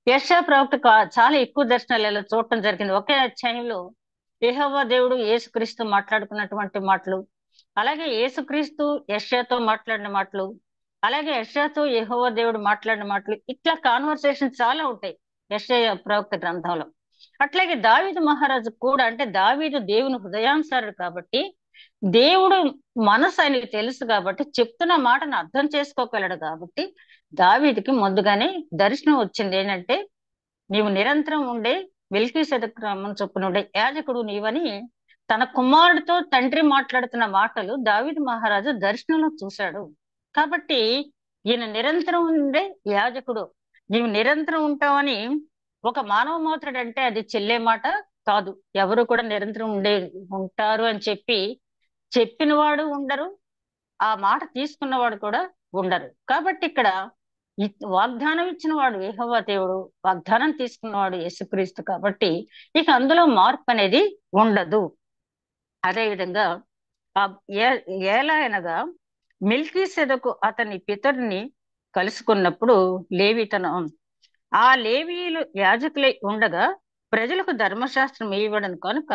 యెషయా ప్రవక్త చాలా ఎక్కువ దర్శనాలు ఇలా చూడటం జరిగింది. ఒకే అధ్యాయంలో యెహోవా దేవుడు యేసుక్రీస్తు మాట్లాడుకున్నటువంటి మాటలు, అలాగే యేసుక్రీస్తు యెషయాతో మాట్లాడిన మాటలు, అలాగే యెషయాతో యెహోవా దేవుడు మాట్లాడిన మాటలు, ఇట్లా కాన్వర్సేషన్ చాలా ఉంటాయి యెషయా ప్రవక్త గ్రంథంలో. అట్లాగే దావీదు మహారాజు కూడా, అంటే దావీదు దేవుని హృదయానుసారుడు కాబట్టి దేవుడు మనసు ఆయనకి తెలుసు కాబట్టి చెప్తున్న మాటను అర్థం చేసుకోగలడు కాబట్టి దావీదుకి ముందుగానే దర్శనం వచ్చింది. ఏంటంటే నీవు నిరంతరం ఉండే మెల్కీసెదెకు క్రమం చొప్పున ఉండే యాజకుడు నీవని తన కుమారుడితో తండ్రి మాట్లాడుతున్న మాటలు దావీదు మహారాజు దర్శనంలో చూశాడు. కాబట్టి ఈయన నిరంతరం ఉండే యాజకుడు, నీవు నిరంతరం ఉంటావని ఒక మానవ మోత్రుడు అంటే అది చెల్లే మాట కాదు. ఎవరు కూడా నిరంతరం ఉంటారు అని చెప్పిన వాడు ఉండరు, ఆ మాట తీసుకున్నవాడు కూడా ఉండరు. కాబట్టి ఇక్కడ వాగ్దానం ఇచ్చిన వాడు యెహోవా దేవుడు, వాగ్దానం తీసుకున్నవాడు యేసుక్రీస్తు. కాబట్టి ఇక అందులో మార్పు అనేది ఉండదు. అదే విధంగా ఆ ఎలా అనగా మెల్కీసెదెకు అతని పితరుని కలుసుకున్నప్పుడు లేవీతనం, ఆ లేవీయులు యాజకులై ఉండగా ప్రజలకు ధర్మశాస్త్రం ఇవ్వడం కనుక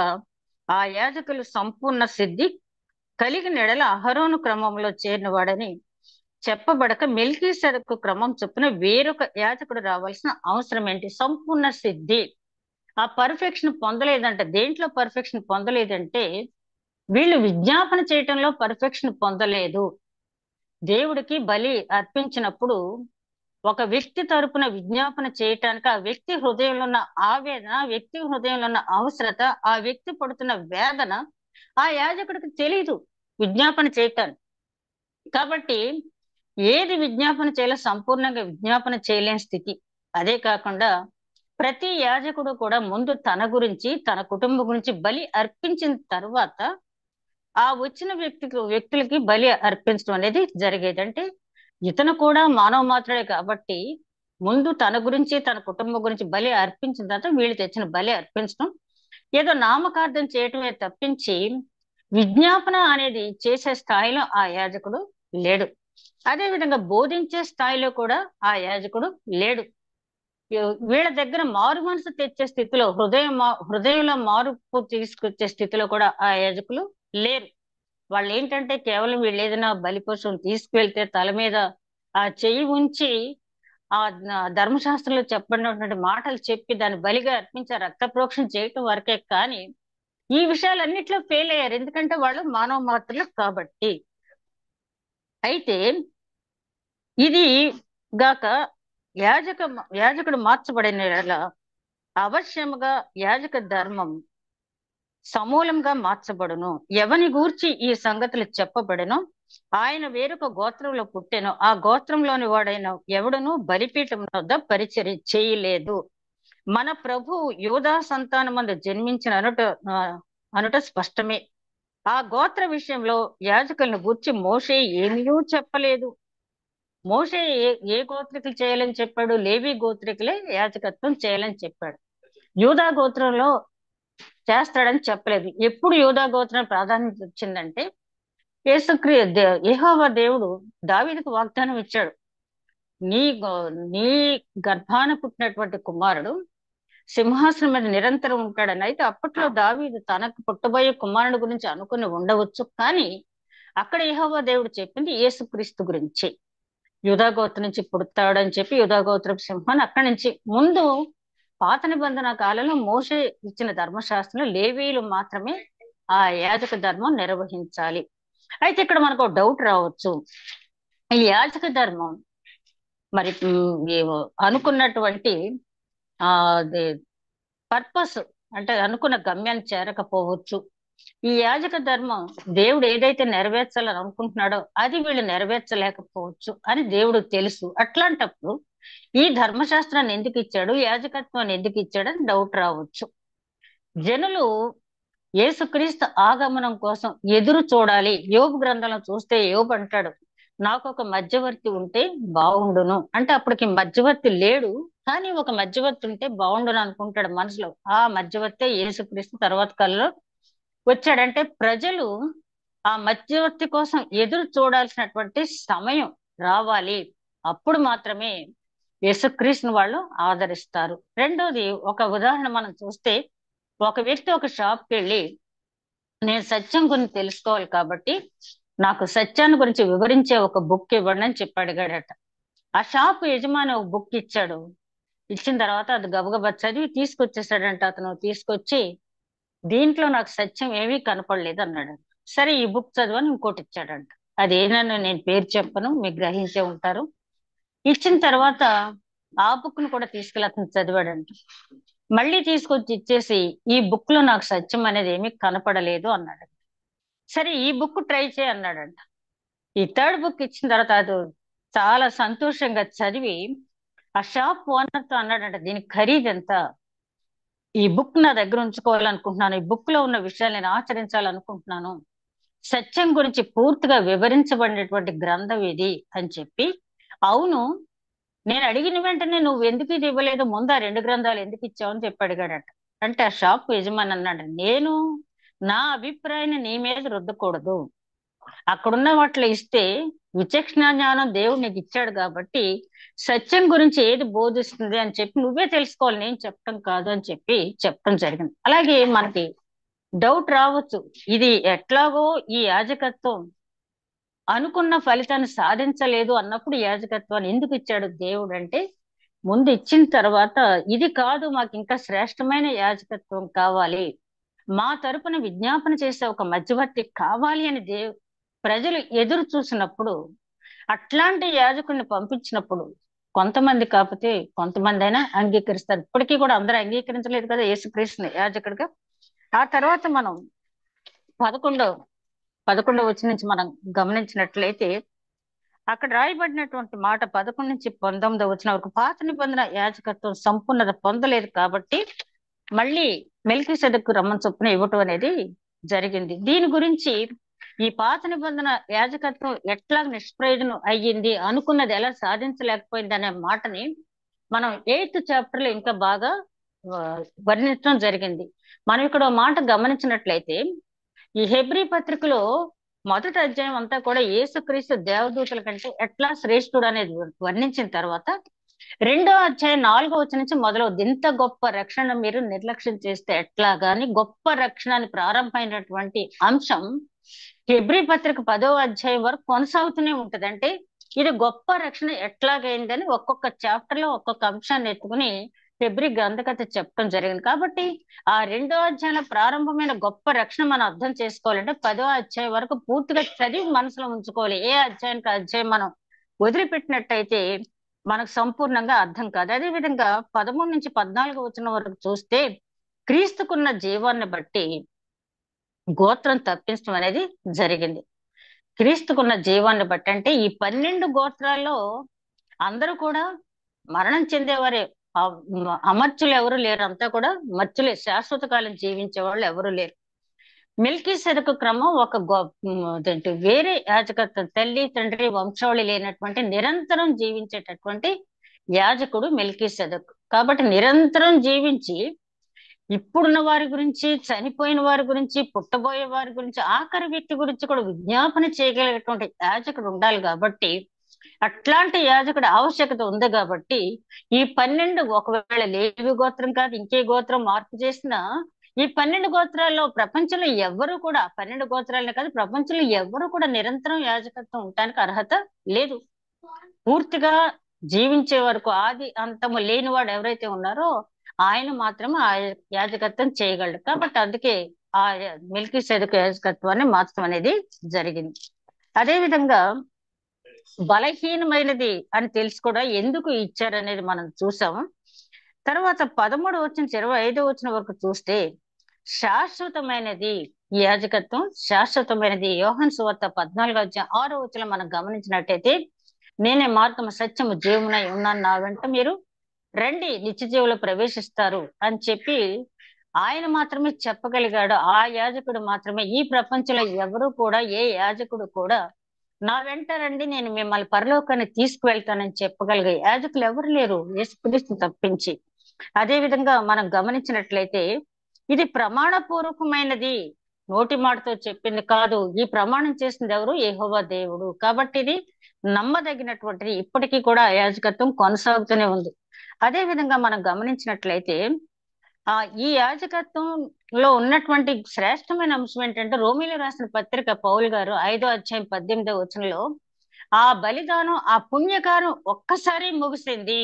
ఆ యాజకులు సంపూర్ణ సిద్ధి కలిగిన ఎడల అహరోను క్రమంలో చేరిన వాడని చెప్పబడక మెల్కీసెదెకు క్రమం చొప్పున వేరొక యాజకుడు రావాల్సిన అవసరం ఏంటి? సంపూర్ణ సిద్ధి. ఆ పర్ఫెక్షన్ పొందలేదంటే, దేంట్లో పర్ఫెక్షన్ పొందలేదంటే వీళ్ళు విజ్ఞాపన చేయటంలో పర్ఫెక్షన్ పొందలేదు. దేవుడికి బలి అర్పించినప్పుడు ఒక వ్యక్తి తరపున విజ్ఞాపన చేయటానికి ఆ వ్యక్తి హృదయంలో ఉన్న ఆవేదన, ఆ వ్యక్తి హృదయంలో ఉన్న అవసరత, ఆ వ్యక్తి పడుతున్న వేదన ఆ యాజకుడికి తెలీదు విజ్ఞాపన చేయటానికి. కాబట్టి ఏది విజ్ఞాపన చేయాలో సంపూర్ణంగా విజ్ఞాపన చేయలేని స్థితి. అదే కాకుండా ప్రతి యాజకుడు కూడా ముందు తన గురించి, తన కుటుంబం గురించి బలి అర్పించిన తర్వాత ఆ వచ్చిన వ్యక్తులకి బలి అర్పించడం అనేది జరిగేది. అంటే ఇతను కూడా మానవ మాత్రమే కాబట్టి ముందు తన గురించి, తన కుటుంబం గురించి బలి అర్పించిన తర్వాత వీళ్ళు తెచ్చిన బలి అర్పించడం ఏదో నామకార్థం చేయటమే తప్పించి విజ్ఞాపన అనేది చేసే స్థాయిలో ఆ యాజకుడు లేడు. అదే విధంగా బోధించే స్థాయిలో కూడా ఆ యాజకుడు లేడు. వీళ్ళ దగ్గర మారు మనసు తెచ్చే స్థితిలో, హృదయంలో మార్పు తీసుకొచ్చే స్థితిలో కూడా ఆ యాజకులు లేరు. వాళ్ళు ఏంటంటే కేవలం వీళ్ళు ఏదైనా బలిపశువుని తీసుకువెళ్తే తల మీద ఆ చెయ్యి ఉంచి ఆ ధర్మశాస్త్రంలో చెప్పబడినటువంటి మాటలు చెప్పి దాన్ని బలిగా అర్పించి ఆ రక్త ప్రోక్షణ చేయటం వరకే. కానీ ఈ విషయాలన్నిట్లో ఫెయిల్ అయ్యారు, ఎందుకంటే వాళ్ళు మానవ మాత్రులు కాబట్టి. అయితే ఇది గాక యాజక యాజకుడు మార్చబడిన యెడల అవశ్యముగా యాజక ధర్మం సమూలంగా మార్చబడును. ఎవని గూర్చి ఈ సంగతులు చెప్పబడెనో ఆయన వేరొక గోత్రంలో పుట్టెను, ఆ గోత్రంలోని వాడైన ఎవడును బలిపీఠం వద్ద పరిచర్య చేయలేదు. మన ప్రభు యూదా సంతానమందు జన్మించిన అనుట స్పష్టమే. ఆ గోత్ర విషయంలో యాజకులను గూర్చి మోషే ఏమీ చెప్పలేదు. మోషే ఏ గోత్రికులు చేయాలని చెప్పాడు? లేవి గోత్రికులే యాజకత్వం చేయాలని చెప్పాడు. యూదా గోత్రంలో చేస్తాడని చెప్పలేదు. ఎప్పుడు యూదా గోత్రం ప్రాధాన్యత వచ్చిందంటే యెహోవా దేవుడు దావీదుకు వాగ్దానం ఇచ్చాడు, నీ గర్భాన పుట్టినటువంటి కుమారుడు సింహాసనం మీద నిరంతరం ఉంటాడని. అయితే అప్పట్లో దావీదు తనకు పుట్టబోయే కుమారుడు గురించి అనుకుని ఉండవచ్చు, కానీ అక్కడ యెహోవా దేవుడు చెప్పింది యేసుక్రీస్తు గురించి. యూదా గోత్రం నుంచి పుడతాడని చెప్పి యూదా గోత్రపు సింహాన్ని అక్కడి నుంచి. ముందు పాత నిబంధన కాలంలో మోషే ఇచ్చిన ధర్మశాస్త్రంలో లేవీయులు మాత్రమే ఆ యాజక ధర్మం నిర్వహించాలి. అయితే ఇక్కడ మనకు డౌట్ రావచ్చు, ఈ యాజక ధర్మం మరి అనుకున్నటువంటి ఆ పర్పస్ అంటే అనుకున్న గమ్యాన్ని చేరకపోవచ్చు. ఈ యాజక ధర్మం దేవుడు ఏదైతే నెరవేర్చాలని అనుకుంటున్నాడో అది వీళ్ళు నెరవేర్చలేకపోవచ్చు అని దేవుడు తెలుసు. అట్లాంటప్పుడు ఈ ధర్మశాస్త్రాన్ని ఎందుకు ఇచ్చాడు, యాజకత్వాన్ని ఎందుకు ఇచ్చాడు అని డౌట్ రావచ్చు. జనులు యేసుక్రీస్తు ఆగమనం కోసం ఎదురు చూడాలి. యోబు గ్రంథంలో చూస్తే యోబు అంటాడు, నాకు ఒక మధ్యవర్తి ఉంటే బాగుండును. అంటే అప్పటికి మధ్యవర్తి లేడు, కానీ ఒక మధ్యవర్తి ఉంటే బాగుండును అనుకుంటాడు మనసులో. ఆ మధ్యవర్తే యేసుక్రీస్తు తర్వాత కాలంలో వచ్చాడంటే ప్రజలు ఆ మధ్యవర్తి కోసం ఎదురు చూడాల్సినటువంటి సమయం రావాలి. అప్పుడు మాత్రమే యేసుక్రీస్తుని వాళ్ళు ఆదరిస్తారు. రెండోది, ఒక ఉదాహరణ మనం చూస్తే, ఒక వ్యక్తి ఒక షాప్కి వెళ్ళి నేను సత్యం గురించి తెలుసుకోవాలి కాబట్టి నాకు సత్యాన్ని గురించి వివరించే ఒక బుక్ ఇవ్వండి అని చెప్పి అడిగాడట. ఆ షాప్ యజమాని ఒక బుక్ ఇచ్చాడు. ఇచ్చిన తర్వాత అది గబగబా చదివి తీసుకొచ్చేసాడంట. అతను తీసుకొచ్చి దీంట్లో నాకు సత్యం ఏమీ కనపడలేదు అన్నాడు. సరే ఈ బుక్ చదవని ఇంకోటి ఇచ్చాడంట. అది ఏదైనా నేను పేరు చెప్పను, మీరు గ్రహించే ఉంటారు. ఇచ్చిన తర్వాత ఆ బుక్ ను కూడా తీసుకెళ్ళి అతను చదివాడంట. మళ్ళీ తీసుకొచ్చి ఇచ్చేసి ఈ బుక్ లో నాకు సత్యం అనేది ఏమీ కనపడలేదు అన్నాడు. సరే ఈ బుక్ ట్రై చేయి అన్నాడంట. ఈ థర్డ్ బుక్ ఇచ్చిన తర్వాత అది చాలా సంతోషంగా చదివి ఆ షాప్ ఓనర్ తో అన్నాడంట, దీనికి ఖరీదు ఎంత? ఈ బుక్ నా దగ్గర ఉంచుకోవాలనుకుంటున్నాను, ఈ బుక్ లో ఉన్న విషయాలు నేను ఆచరించాలనుకుంటున్నాను, సత్యం గురించి పూర్తిగా వివరించబడినటువంటి గ్రంథం ఇది అని చెప్పి. అవును, నేను అడిగిన వెంటనే నువ్వు ఎందుకు ఇది ఇవ్వలేదు, ముందు ఆ 2 గ్రంథాలు ఎందుకు ఇచ్చావు అని చెప్పి అడిగాడట. అంటే ఆ షాప్ యజమాని అన్నాడు, నేను నా అభిప్రాయాన్ని నీ మీద రుద్దకూడదు, అక్కడున్న వాటిలో ఇస్తే విచక్షణ జ్ఞానం దేవుడు నీకు ఇచ్చాడు కాబట్టి సత్యం గురించి ఏది బోధిస్తుంది అని చెప్పి నువ్వే తెలుసుకోవాలి, నేను చెప్పడం కాదు అని చెప్పి చెప్పడం జరిగింది. అలాగే మనకి డౌట్ రావచ్చు, ఇది ఎట్లాగో ఈ యాజకత్వం అనుకున్న ఫలితాన్ని సాధించలేదు అన్నప్పుడు యాజకత్వాన్ని ఎందుకు ఇచ్చాడు దేవుడు అంటే, ముందు ఇచ్చిన తర్వాత ఇది కాదు, మాకు ఇంకా శ్రేష్టమైన యాజకత్వం కావాలి, మా తరపున విజ్ఞాపన చేసే ఒక మధ్యవర్తి కావాలి అని ప్రజలు ఎదురు చూసినప్పుడు, అట్లాంటి యాజకుడిని పంపించినప్పుడు కొంతమంది కాకపోతే కొంతమంది అయినా అంగీకరిస్తారు. ఇప్పటికీ కూడా అందరూ అంగీకరించలేదు కదా యేసుక్రీస్తుని యాజకుడిగా. ఆ తర్వాత మనం 11వ వచనం నుంచి మనం గమనించినట్లయితే అక్కడ రాయబడినటువంటి మాట 11 నుంచి 19వ వచనం వరకు, పాత నిబంధన యాజకత్వం సంపూర్ణత పొందలేదు కాబట్టి మళ్ళీ మెల్కీసెదెకు రమ్మని చొప్పున ఇవ్వటం అనేది జరిగింది. దీని గురించి ఈ పాత నిబంధన యాజకత్వం ఎట్లా నిష్ప్రయోజనం అయ్యింది, అనుకున్నది ఎలా సాధించలేకపోయింది అనే మాటని మనం 8th చాప్టర్ లో ఇంకా బాగా వర్ణించడం జరిగింది. మనం ఇక్కడ మాట గమనించినట్లయితే ఈ హెబ్రీ పత్రికలో మొదటి అధ్యాయం అంతా కూడా యేసుక్రీస్తు దేవదూతల కంటే ఎట్లా శ్రేష్ఠుడు అనేది వర్ణించిన తర్వాత 2 అధ్యాయం 4వ వచనం నుంచి మొదలవుద్ది. ఇంత గొప్ప రక్షణ మీరు నిర్లక్ష్యం చేస్తే ఎట్లా గాని గొప్ప రక్షణ అని ప్రారంభమైనటువంటి అంశం హెబ్రీ పత్రిక 10వ అధ్యాయం వరకు కొనసాగుతూనే ఉంటది. అంటే ఇది గొప్ప రక్షణ ఎట్లాగైందని ఒక్కొక్క చాప్టర్ లో ఒక్కొక్క అంశాన్ని ఎత్తుకుని హెబ్రీ గ్రంథకథ చెప్పడం జరిగింది. కాబట్టి ఆ 2వ అధ్యాయంలో ప్రారంభమైన గొప్ప రక్షణ మనం అర్థం చేసుకోవాలంటే 10వ అధ్యాయం వరకు పూర్తిగా చదివి మనసులో ఉంచుకోవాలి. ఏ అధ్యాయానికి అధ్యాయం మనం వదిలిపెట్టినట్టయితే మనకు సంపూర్ణంగా అర్థం కాదు. అదే విధంగా 13 నుంచి 14 వరకు చూస్తే క్రీస్తుకున్న జీవాన్ని బట్టి గోత్రం తప్పించడం అనేది జరిగింది. క్రీస్తుకున్న జీవాన్ని బట్టి అంటే ఈ 12 గోత్రాల్లో అందరూ కూడా మరణం చెందేవారే. అమర్చులు ఎవరు లేరు, అంతా కూడా మర్చులే, శాశ్వత కాలం జీవించే వాళ్ళు ఎవరు లేరు. మెల్కీసెదెకు క్రమం అదేంటి వేరే యాజకత్వం, తల్లి తండ్రి వంశావళి లేనటువంటి నిరంతరం జీవించేటటువంటి యాజకుడు మెల్కీసెదెకు. కాబట్టి నిరంతరం జీవించి ఇప్పుడున్న వారి గురించి, చనిపోయిన వారి గురించి, పుట్టబోయే వారి గురించి, ఆఖరి వ్యక్తి గురించి కూడా విజ్ఞాపన చేయగలిగేటువంటి యాజకుడు ఉండాలి. కాబట్టి అట్లాంటి యాజకుడి ఆవశ్యకత ఉంది. కాబట్టి ఈ 12 ఒకవేళ లేవి గోత్రం కాదు ఇంకే గోత్రం మార్పు చేసినా ఈ 12 గోత్రాల్లో ప్రపంచంలో ఎవరు కూడా 12 గోత్రాలనే కాదు ప్రపంచంలో ఎవరు కూడా నిరంతరం యాజకత్వం ఉండటానికి అర్హత లేదు. పూర్తిగా జీవించే వరకు ఆది అంతము లేనివాడు ఎవరైతే ఉన్నారో ఆయన మాత్రమే ఆ యాజకత్వం చేయగలడు. కాబట్టి అందుకే ఆ మెల్కీసెదెకు యాజకత్వాన్ని మార్చడం అనేది జరిగింది. అదే విధంగా బలహీనమైనది అని తెలిసి కూడా ఎందుకు ఇచ్చారనేది మనం చూసాము. తర్వాత 13 నుంచి 25 వరకు చూస్తే శాశ్వతమైనది ఈ యాజకత్వం, శాశ్వతమైనది. యోహాను సువార్త 14వ అధ్యాయం 6వ వచనం మనం గమనించినట్టయితే నేనే మార్గము సత్యము జీవమునై ఉన్నాను, నా వెంట మీరు రండి నిత్య జీవులో ప్రవేశిస్తారు అని చెప్పి ఆయన మాత్రమే చెప్పగలిగాడు. ఆ యాజకుడు మాత్రమే. ఈ ప్రపంచంలో ఎవరు కూడా ఏ యాజకుడు కూడా నా వెంట రండి నేను మిమ్మల్ని పరలోకాన్ని తీసుకువెళ్తానని చెప్పగలిగే యాజకులు ఎవరు లేరు యేసుక్రీస్తు తప్పించి. అదే విధంగా మనం గమనించినట్లయితే ఇది ప్రమాణపూర్వకమైనది, నోటి మాటతో చెప్పింది కాదు. ఈ ప్రమాణం చేసింది ఎవరు? యెహోవా దేవుడు. కాబట్టి ఇది నమ్మదగినటువంటిది. ఇప్పటికీ కూడా యాజకత్వం కొనసాగుతూనే ఉంది. అదే విధంగా మనం గమనించినట్లయితే ఈ యాజకత్వంలో ఉన్నటువంటి శ్రేష్టమైన అంశం ఏంటంటే రోమీలు రాసిన పత్రిక పౌలు గారు 5వ అధ్యాయం 18వ వచనంలో ఆ బలిదానం, ఆ పుణ్యకారం ఒక్కసారి ముగిసింది.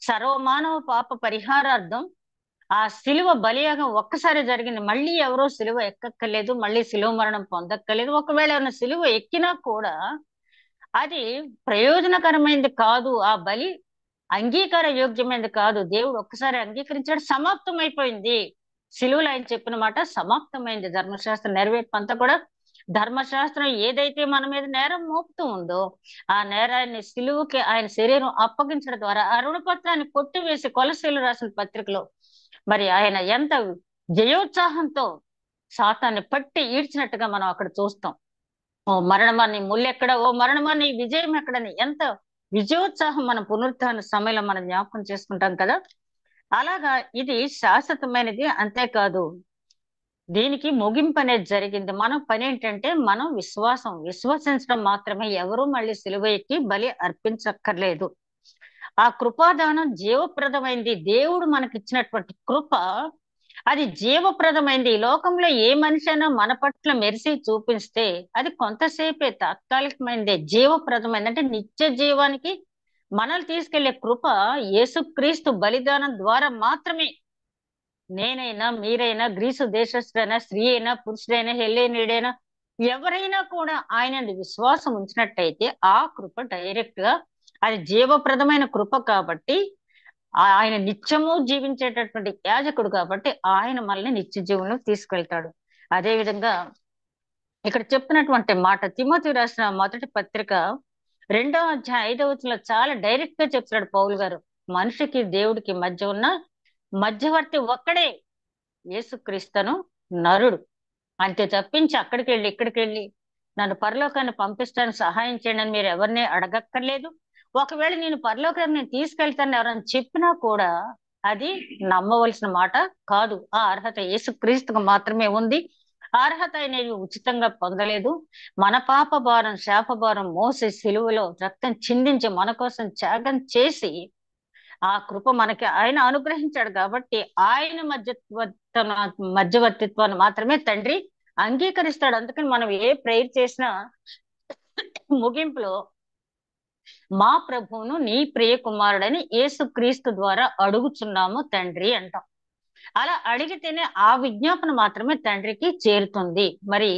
సర్వమానవ పాప పరిహారార్థం ఆ శిలువ బలియాగం ఒక్కసారి జరిగింది. మళ్ళీ ఎవరో శిలువ ఎక్కక్కర్లేదు, మళ్ళీ శిలువ మరణం పొందక్కర్లేదు. ఒకవేళ ఏమైనా శిలువ ఎక్కినా కూడా అది ప్రయోజనకరమైనది కాదు. ఆ బలి అంగీకార యోగ్యమైనది కాదు. దేవుడు ఒక్కసారి అంగీకరించాడు, సమాప్తం అయిపోయింది. శిలువలో ఆయన చెప్పిన మాట సమాప్తమైంది. ధర్మశాస్త్రం నెరవేర్పు అంతా కూడా ధర్మశాస్త్రం ఏదైతే మన మీద నేరం మోపుతూ ఉందో ఆ నేరాన్ని శిలువకి ఆయన శరీరం అప్పగించడం ద్వారా ఆ రుణపత్రాన్ని కొట్టివేసి కొలసీలు రాసిన పత్రికలో మరి ఆయన ఎంత జయోత్సాహంతో సాతాన్ని పట్టి ఈడ్చినట్టుగా మనం అక్కడ చూస్తాం. ఓ మరణమా నీ ముల్లెక్కడ, ఓ మరణమా నీ విజయం ఎక్కడని ఎంత విజయోత్సాహం మన పునరుత్థాన సమయంలో మనం జ్ఞాపకం చేసుకుంటాం కదా. అలాగా ఇది శాశ్వతమైనది. అంతేకాదు దీనికి ముగింపు అనేది జరిగింది. మన పని ఏంటంటే మనం విశ్వసించడం మాత్రమే. ఎవరు మళ్ళీ సిలువ ఎక్కి బలి అర్పించక్కర్లేదు. ఆ కృపాదానం జీవప్రదమైంది. దేవుడు మనకిచ్చినటువంటి కృప అది జీవప్రదమైంది. ఈ లోకంలో ఏ మనిషి అయినా మన పట్ల మెరిసి చూపిస్తే అది కొంతసేపే, తాత్కాలికమైనదే. జీవప్రదమైంది అంటే నిత్య జీవానికి మనల్ని తీసుకెళ్లే కృప యేసుక్రీస్తు బలిదానం ద్వారా మాత్రమే. నేనైనా మీరైనా గ్రీసు దేశస్థుడైనా స్త్రీ అయినా పురుషుడైనా హెల్లేనీడైనా ఎవరైనా కూడా ఆయన విశ్వాసం ఉంచినట్టయితే ఆ కృప డైరెక్ట్ గా అది జీవప్రదమైన కృప. కాబట్టి ఆయన నిత్యము జీవించేటటువంటి యాజకుడు కాబట్టి ఆయన మనల్ని నిత్య జీవంలో తీసుకెళ్తాడు. అదే విధంగా ఇక్కడ చెప్తున్నటువంటి మాట తిమోతి రాసిన మొదటి పత్రిక 2వ అధ్యాయం 5వ వచనంలో చాలా డైరెక్ట్ గా చెప్తున్నాడు పౌలు గారు. మనిషికి దేవుడికి మధ్య ఉన్న మధ్యవర్తి ఒక్కడే, యేసుక్రీస్తును నరుడు. అంతే తప్పించి అక్కడికి వెళ్ళి ఇక్కడికి వెళ్ళి నన్ను పరలోకాన్ని పంపిస్తాను సహాయం చేయండి అని మీరు ఎవరిని అడగక్కర్లేదు. ఒకవేళ నేను పరలోకాన్ని తీసుకెళ్తాను ఎవరైనా చెప్పినా కూడా అది నమ్మవలసిన మాట కాదు. ఆ అర్హత యేసుక్రీస్తుకు మాత్రమే ఉంది. ఆ అర్హత అనేది ఉచితంగా పొందలేదు. మన పాప భారం శాప భారం మోసి సిలువలో రక్తం చిందించి మన కోసం త్యాగం చేసి ఆ కృప మనకి ఆయన అనుగ్రహించాడు కాబట్టి ఆయన మధ్యవర్తిత్వాన్ని మాత్రమే తండ్రి అంగీకరిస్తాడు. అందుకని మనం ఏ ప్రేయర్ చేసినా ముగింపులో మా ప్రభువును నీ ప్రియ కుమారుడని యేసుక్రీస్తు ద్వారా అడుగుచున్నాము తండ్రి అంటాం. అలా అడిగితేనే ఆ విజ్ఞాపన మాత్రమే తండ్రికి చేరుతుంది. మరి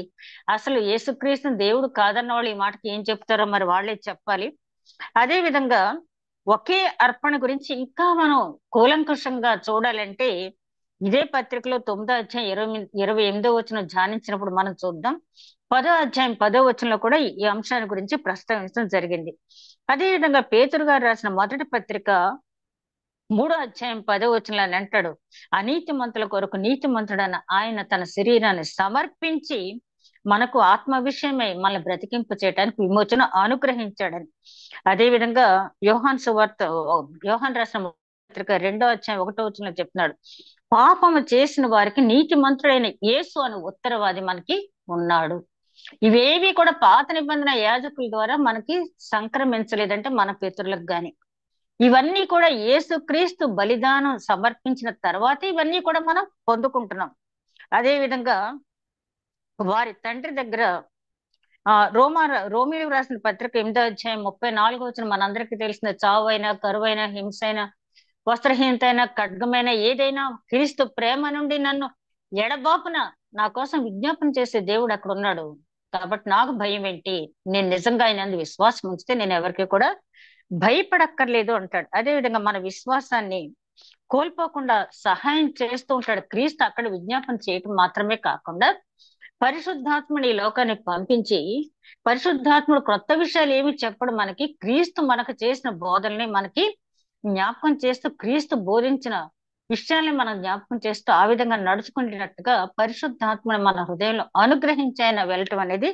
అసలు యేసుక్రీస్తుని దేవుడు కాదన్న వాళ్ళు ఈ మాటకి ఏం చెప్తారో మరి వాళ్ళే చెప్పాలి. అదే విధంగా ఒకే అర్పణ గురించి ఇంకా మనం కూలంకషంగా చూడాలంటే ఇదే పత్రికలో 9వ అధ్యాయం 28వ వచనం ధ్యానించినప్పుడు మనం చూద్దాం. 10వ అధ్యాయం 10వ వచనంలో కూడా ఈ అంశాన్ని గురించి ప్రస్తావించడం జరిగింది. అదే విధంగా పేతురు గారు రాసిన మొదటి పత్రిక 3వ అధ్యాయం 10వ వచనంలో ఆయన అంటాడు, అనీతిమంతుల కొరకు నీతిమంతుడైన ఆయన తన శరీరాన్ని సమర్పించి మనకు ఆత్మ విషయమై మనల్ని బ్రతికింప చేయడానికి విమోచన అనుగ్రహించాడని. అదే విధంగా యోహాన్ రాసిన పత్రిక 2వ అధ్యాయం 1వ వచనంలో చెప్తున్నాడు, పాపము చేసిన వారికి నీతిమంతుడైన యేసు అను ఉత్తరవాది మనకి ఉన్నాడు. ఇవేవి కూడా పాత నిబంధన యాజకుల ద్వారా మనకి సంక్రమించలేదంటే మన పితరులకు గాని. ఇవన్నీ కూడా యేసుక్రీస్తు బలిదానం సమర్పించిన తర్వాత ఇవన్నీ కూడా మనం పొందుకుంటున్నాం. అదే విధంగా వారి తండ్రి దగ్గర రోమిలకు రాసిన పత్రిక 8వ అధ్యాయం 34వ వచనం మనందరికీ తెలిసిన, చావైనా కరువైనా హింసైనా వస్త్రహీనతైన ఖడ్గమైన ఏదైనా క్రీస్తు ప్రేమ నుండి నన్ను ఎడబాపున నా కోసం విజ్ఞాపన చేసే దేవుడు అక్కడ ఉన్నాడు. కాబట్టి నాకు భయం ఏంటి? నేను నిజంగా ఆయన విశ్వాసం ఉంచితే నేను ఎవరికి కూడా భయపడక్కర్లేదు అంటాడు. అదే విధంగా మన విశ్వాసాన్ని కోల్పోకుండా సహాయం చేస్తూ ఉంటాడు. క్రీస్తు అక్కడ విజ్ఞాపన చేయటం మాత్రమే కాకుండా పరిశుద్ధాత్ముని ఈ లోకాన్ని పంపించి పరిశుద్ధాత్ముడు క్రొత్త విషయాలు ఏమి చెప్పడం, మనకి క్రీస్తు మనకు చేసిన బోధనని మనకి జ్ఞాపకం చేస్తూ క్రీస్తు బోధించిన విషయాల్ని మనం జ్ఞాపకం చేస్తూ ఆ విధంగా నడుచుకునేటట్టుగా పరిశుద్ధాత్మని మన హృదయంలో అనుగ్రహించి ఆయన వెళ్ళటం అనేది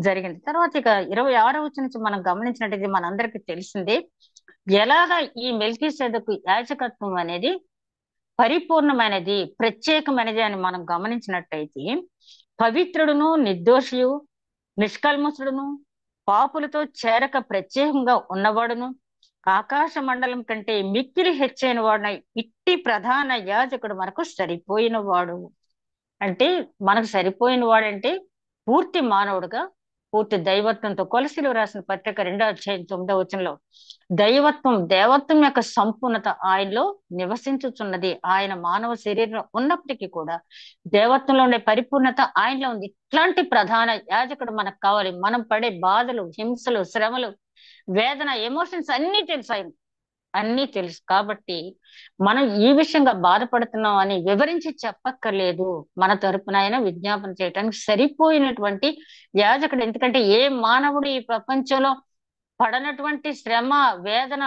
జరిగింది. తర్వాత ఇక 26వ వచనం నుంచి మనం గమనించినట్టయితే మనందరికీ తెలిసిందే ఎలాగా ఈ మెల్కీసెదెకు యాజకత్వం అనేది పరిపూర్ణమైనది, ప్రత్యేకమైనది అని మనం గమనించినట్టయితే పవిత్రుడును నిర్దోషియు నిష్కల్మషుడును పాపులతో చేరక ప్రత్యేకంగా ఉన్నవాడును ఆకాశ మండలం కంటే మిక్కిలి హెచ్చైన వాడున ఇట్టి ప్రధాన యాజకుడు మనకు సరిపోయిన వాడు. అంటే మనకు సరిపోయిన వాడంటే పూర్తి మానవుడుగా పూర్తి దైవత్వంతో. కొలసీలు రాసిన పత్రిక 2వ అధ్యాయం 9వ వచనంలో దేవత్వం యొక్క సంపూర్ణత ఆయనలో నివసించుచున్నది. ఆయన మానవ శరీరంలో ఉన్నప్పటికీ కూడా దేవత్వంలో ఉండే పరిపూర్ణత ఆయనలో ఉంది. ఇట్లాంటి ప్రధాన యాజకుడు మనకు కావాలి. మనం పడే బాధలు, హింసలు, శ్రమలు, వేదన, ఎమోషన్స్ అన్ని తెలుసు ఆయన, అన్ని తెలుసు. కాబట్టి మనం ఈ విషయంగా బాధపడుతున్నాం అని వివరించి చెప్పక్కర్లేదు. మన తరపున ఆయన విజ్ఞాపన చేయడానికి సరిపోయినటువంటి యాజకుడు. ఎందుకంటే ఏ మానవుడు ఈ ప్రపంచంలో పడనటువంటి శ్రమ, వేదన,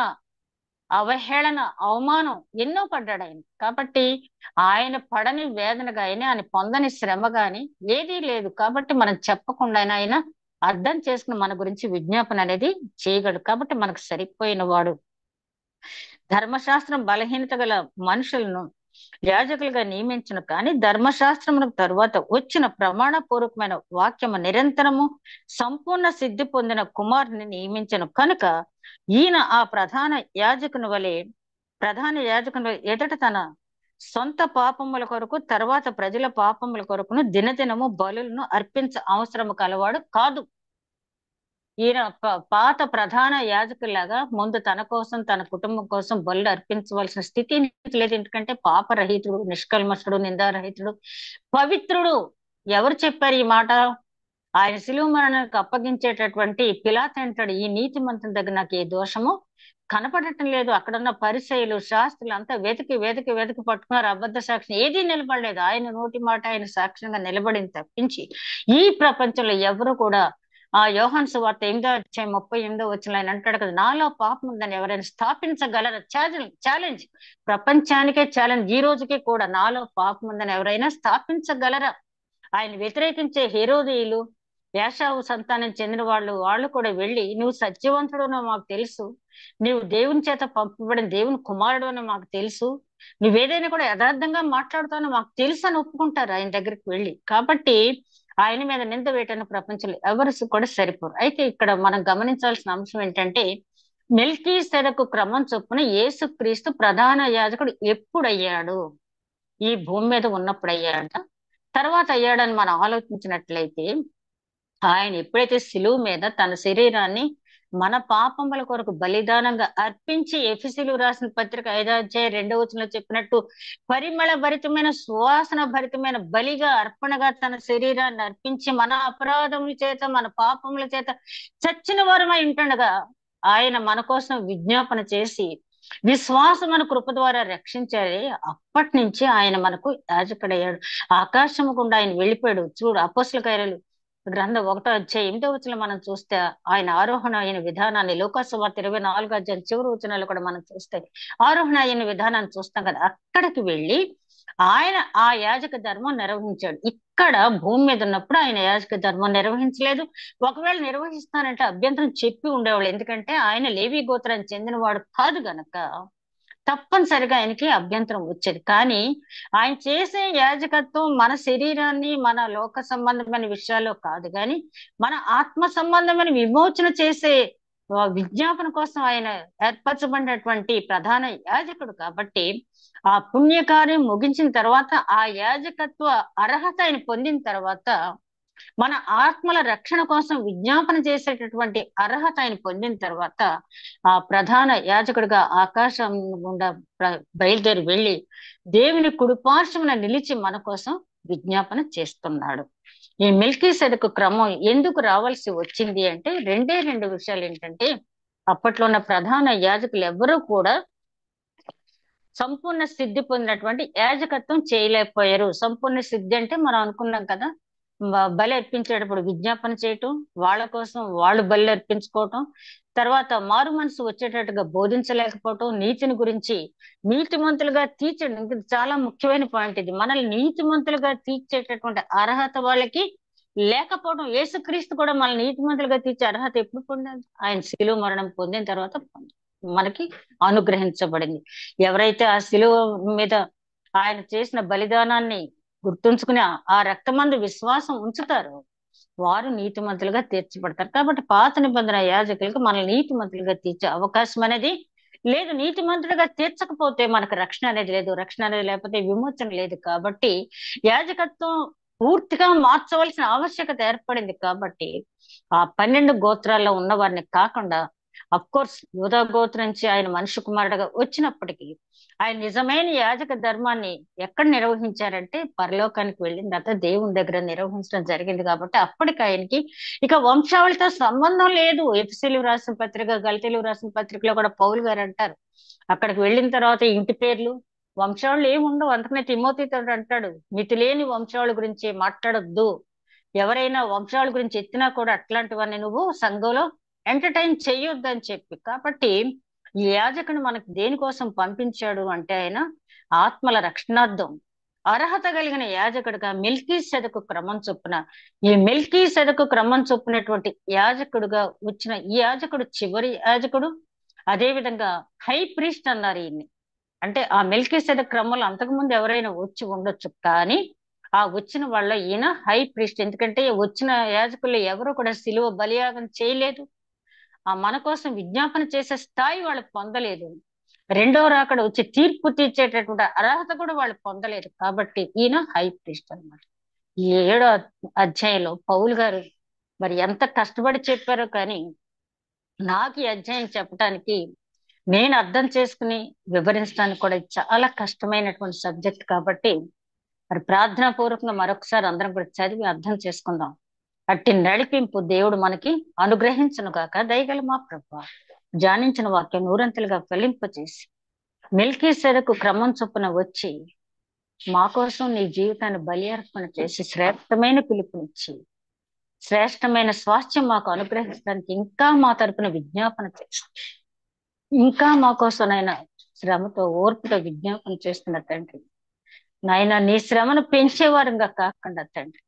అవహేళన, అవమానం ఎన్నో పడ్డాడు ఆయన. కాబట్టి ఆయన పడని వేదన గాని ఆయన పొందని శ్రమ గాని ఏదీ లేదు. కాబట్టి మనం చెప్పకుండా ఆయన అర్థం చేసుకుని మన గురించి విజ్ఞాపన అనేది చేయగలడు. కాబట్టి మనకు సరిపోయిన వాడు. ధర్మశాస్త్రం బలహీనత గల మనుషులను యాజకులుగా నియమించను, కానీ ధర్మశాస్త్రమునకు తరువాత వచ్చిన ప్రమాణపూర్వకమైన వాక్యము నిరంతరము సంపూర్ణ సిద్ధి పొందిన కుమారుని నియమించను కనుక ఈయన ఆ ప్రధాన యాజకుని ఎదుట తన సొంత పాపముల కొరకు తర్వాత ప్రజల పాపముల కొరకును దినదినము బలులను అర్పించ అవసరము కలవాడు కాదు. ఈయన పాత ప్రధాన యాజకులాగా ముందు తన కోసం తన కుటుంబం కోసం బలు అర్పించవలసిన స్థితి లేదు. ఎందుకంటే పాపరహితుడు, నిష్కల్మషుడు, నిందారహితుడు, పవిత్రుడు. ఎవరు చెప్పారు ఈ మాట? ఆయన శిలువ మరణానికి అప్పగించేటటువంటి పిలాతు అంటాడు, ఈ నీతిమంతుని దగ్గర నాకు ఏ దోషము కనపడటం లేదు. అక్కడున్న పరిసయ్యులు, శాస్త్రులు అంతా వెతికి పట్టుకున్నారు. అబద్ధ సాక్ష్యం ఏదీ నిలబడలేదు. ఆయన నోటి మాట ఆయన సాక్ష్యంగా నిలబడింది తప్పించి ఈ ప్రపంచంలో ఎవరు కూడా యోహాను సువార్త 8వ అధ్యాయం 38వ వచనంలో ఆయన అంటాడు కదా, నాలో పాపం ఉందని ఎవరైనా స్థాపించగలరా? ఛాలెంజ్, ప్రపంచానికే ఛాలెంజ్. ఈ రోజుకి కూడా నాలో పాపం ఉందని ఎవరైనా స్థాపించగలరా? ఆయన వ్యతిరేకించే హేరోదీయులు, యాషావు సంతానం చెందిన వాళ్ళు కూడా వెళ్ళి, నువ్వు సత్యవంతుడు అని మాకు తెలుసు, నువ్వు దేవుని చేత పంపబడిన దేవుని కుమారుడు అని మాకు తెలుసు, నువ్వేదైనా కూడా యథార్థంగా మాట్లాడుతావని మాకు తెలుసు అని ఒప్పుకుంటారు ఆయన దగ్గరికి వెళ్ళి. కాబట్టి ఆయన మీద నింద వేయటానికి ప్రపంచంలో ఎవరు కూడా సరిపోరు. అయితే ఇక్కడ మనం గమనించాల్సిన అంశం ఏంటంటే మెల్కీసెదకు క్రమం చొప్పున యేసుక్రీస్తు ప్రధాన యాజకుడు ఎప్పుడయ్యాడు? ఈ భూమి మీద ఉన్నప్పుడు అయ్యాడంట. తర్వాత అయ్యాడని మనం ఆలోచించినట్లయితే, ఆయన ఎప్పుడైతే సిలువ మీద తన శరీరాన్ని మన పాపముల కొరకు బలిదానంగా అర్పించి, ఎఫెసీయులకు రాసిన పత్రిక 5 అధ్యాయం 2 వచనంలో చెప్పినట్టు పరిమళ భరితమైన సువాసన భరితమైన బలిగా అర్పణగా తన శరీరాన్ని అర్పించి మన అపరాధముల చేత మన పాపముల చేత చచ్చిన వారమై ఉంటుండగా ఆయన మన కోసం విజ్ఞాపన చేసి విశ్వాసమున కృప ద్వారా రక్షించారే. అప్పటి నుంచి ఆయన మనకు యాజకుడయ్యాడు. ఆకాశము గుండా ఆయన వెళ్ళిపోయాడు. చూడు, అపోస్తల కార్యాలు గ్రంథం 1 అధ్యాయం 8 వచనం మనం చూస్తే ఆయన ఆరోహణ అయిన విధానాన్ని, లోకాసు వార్త 24 అధ్యాయం చివరి వచనాలు కూడా మనం చూస్తే ఆరోహణ అయిన విధానాన్ని చూస్తాం కదా. అక్కడికి వెళ్ళి ఆయన ఆ యాజక ధర్మం నిర్వహించాడు. ఇక్కడ భూమి మీద ఉన్నప్పుడు ఆయన యాజక ధర్మం నిర్వహించలేదు. ఒకవేళ నిర్వహిస్తానంటే అభ్యంతరం చెప్పి ఉండేవాళ్ళు. ఎందుకంటే ఆయన లేవి గోత్రానికి చెందినవాడు కాదు గనక తప్పనిసరిగా ఆయనకి అభ్యంతరం వచ్చేది. కానీ ఆయన చేసే యాజకత్వం మన శరీరాన్ని, మన లోక సంబంధమైన విషయాల్లో కాదు, కానీ మన ఆత్మ సంబంధమైన విమోచన చేసే విజ్ఞాపన కోసం ఆయన ఏర్పరచబడినటువంటి ప్రధాన యాజకుడు. కాబట్టి ఆ పుణ్యకార్యం ముగించిన తర్వాత, ఆ యాజకత్వ అర్హత ఆయన పొందిన తర్వాత, మన ఆత్మల రక్షణ కోసం విజ్ఞాపన చేసేటటువంటి అర్హత ఆయన పొందిన తర్వాత, ఆ ప్రధాన యాజకుడిగా ఆకాశం గుండా బయలుదేరి వెళ్ళి దేవుని కుడిపార్శ్వమున నిలిచి మన కోసం విజ్ఞాపన చేస్తున్నాడు. ఈ మెల్కీసెదకు క్రమం ఎందుకు రావాల్సి వచ్చింది అంటే రెండు విషయాలు. ఏంటంటే, అప్పట్లో ఉన్న ప్రధాన యాజకులు ఎవ్వరూ కూడా సంపూర్ణ సిద్ధి పొందినటువంటి యాజకత్వం చేయలేకపోయారు. సంపూర్ణ సిద్ధి అంటే మనం అనుకున్నాం కదా, బలి అర్పించేటప్పుడు విజ్ఞాపన చేయటం, వాళ్ళ కోసం వాళ్ళు బలి అర్పించుకోవటం, తర్వాత మారు మనసు వచ్చేటట్టుగా బోధించలేకపోవటం, నీతిని గురించి నీతిమంతులుగా తీర్చడం. ఇంకా చాలా ముఖ్యమైన పాయింట్ ఇది. మనల్ని నీతిమంతులుగా తీర్చేటటువంటి అర్హత వాళ్ళకి లేకపోవడం. యేసుక్రీస్తు కూడా మన నీతిమంతులుగా తీర్చే అర్హత ఎప్పుడు పొందాడు? ఆయన శిలువ మరణం పొందిన తర్వాత మనకి అనుగ్రహించబడింది. ఎవరైతే ఆ శిలువ మీద ఆయన చేసిన బలిదానాన్ని గుర్తుంచుకుని ఆ రక్తమందు విశ్వాసం ఉంచుతారు, వారు నీతిమంతులుగా తీర్చబడతారు. కాబట్టి పాత నిబంధన యాజకులకు మనల్ని నీతిమంతులుగా తీర్చే అవకాశం అనేది లేదు. నీతిమంతులుగా తీర్చకపోతే మనకు రక్షణ అనేది లేదు. రక్షణ అనేది లేకపోతే విమోచన లేదు. కాబట్టి యాజకత్వం పూర్తిగా మార్చవలసిన ఆవశ్యకత ఏర్పడింది. కాబట్టి ఆ 12 గోత్రాల్లో ఉన్న వారిని కాకుండా, అఫ్ కోర్స్ యూదా గోత్రం నుంచి ఆయన మనుష్య కుమారుడుగా వచ్చినప్పటికీ ఆయన నిజమైన యాజక ధర్మాన్ని ఎక్కడ నిర్వహించారంటే పరలోకానికి వెళ్ళిన తర్వాత దేవుని దగ్గర నిర్వహించడం జరిగింది. కాబట్టి అప్పటికి ఆయనకి ఇక వంశావళితో సంబంధం లేదు. ఎఫెసీయులకు రాసిన పత్రిక, గలతీయులకు రాసిన పత్రికలో కూడా పౌలు గారు అంటారు, అక్కడికి వెళ్ళిన తర్వాత ఇంటి పేర్లు, వంశావళులు ఏమి ఉండవు. అందుకనే తిమోతితో అంటాడు, మితిలేని వంశావళి గురించి మాట్లాడొద్దు. ఎవరైనా వంశావళి గురించి ఎత్తినా కూడా అట్లాంటివన్నీ నువ్వు సంఘంలో ఎంటర్టైన్ చెయ్యొద్దు అని చెప్పి. కాబట్టి ఈ యాజకుని మనకి దేనికోసం పంపించాడు అంటే, ఆయన ఆత్మల రక్షణార్థం అర్హత కలిగిన యాజకుడిగా మెల్కీసెదకు క్రమం చొప్పున, ఈ మెల్కీసెదకు క్రమం చొప్పునటువంటి యాజకుడుగా వచ్చిన ఈ యాజకుడు చివరి యాజకుడు. అదే విధంగా హై ప్రీస్ట్ అన్నారు ఈయన్ని. అంటే ఆ మెల్కీసెదకు క్రమంలో అంతకుముందు ఎవరైనా వచ్చి ఉండొచ్చు, కానీ ఆ వచ్చిన వాళ్ళ ఈయన హై ప్రీస్ట్. ఎందుకంటే వచ్చిన యాజకులు ఎవరు కూడా శిలువ బలియాగం చేయలేదు. ఆ మన కోసం విజ్ఞాపన చేసే స్థాయి వాళ్ళు పొందలేదు. రెండో రాకడ వచ్చి తీర్పు తీర్చేటటువంటి అర్హత కూడా వాళ్ళు పొందలేదు. కాబట్టి ఈయన హై ప్రీస్ట్ అన్నమాట. ఈ 7వ అధ్యాయంలో పౌలు గారు మరి ఎంత కష్టపడి చెప్పారో, కానీ నాకు ఈ అధ్యాయం చెప్పడానికి, నేను అర్థం చేసుకుని వివరించడానికి కూడా చాలా కష్టమైనటువంటి సబ్జెక్ట్. కాబట్టి మరి ప్రార్థనా పూర్వకంగా మరొకసారి అందరం కూడా చదివి అర్థం చేసుకుందాం. అట్టి నడిపింపు దేవుడు మనకి అనుగ్రహించును గాక. దయగల మా ప్రభువా, ధ్యానించిన వాక్యం నూరంతలుగా ఫలింపచేసి మెల్కీసెదకు క్రమం చొప్పున వచ్చి మా కోసం నీ జీవితాన్ని బలి అర్పణ చేసి శ్రేష్టమైన పిలుపునిచ్చి శ్రేష్టమైన స్వాస్థ్యం మాకు అనుగ్రహించడానికి ఇంకా మా తరపున విజ్ఞాపన చేసి, ఇంకా మా కోసం నాయన శ్రమతో ఓర్పుతో విజ్ఞాపన చేస్తున్న తండ్రి, నాయన నీ శ్రమను పెంచేవారంగా కాకుండా తండ్రి,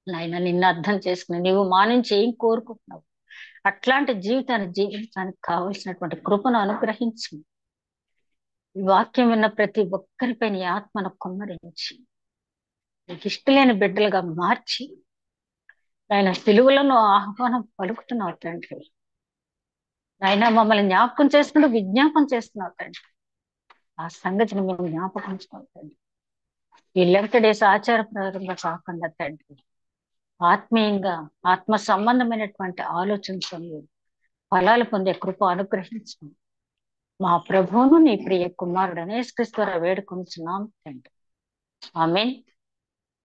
నాయన నిన్ను అర్థం చేసుకుని నీవు మా నుంచి ఏం కోరుకుంటున్నావు అట్లాంటి జీవితాన్ని జీవించడానికి కావలసినటువంటి కృపను అనుగ్రహించు. ఈ వాక్యం విన్న ప్రతి ఒక్కరిపైన నీ ఆత్మను కుమ్మరించి నీకు ఇష్టలేని బిడ్డలుగా మార్చి ఆయన సిలువలను ఆహ్వానం పలుకుతున్నావు తండ్రి. ఆయన మమ్మల్ని జ్ఞాపకం చేసుకుంటూ విజ్ఞాపం చేస్తున్నారు తండ్రి. ఆ సంగతిని మేము జ్ఞాపకం ఉంచుకోవాలి తండ్రి. ఈ లెంత్ డేస్ ఆచారప్రకారంగా కాకుండా తండ్రి, ఆత్మీయంగా ఆత్మ సంబంధమైనటువంటి ఆలోచనతో ఫలాలు పొందే కృప అనుగ్రహించండి. మా ప్రభువును నీ ప్రియ కుమారుడు యేసుక్రీస్తు ద్వారా వేడుకొనుచున్నాం తండ్రి. ఆమేన్.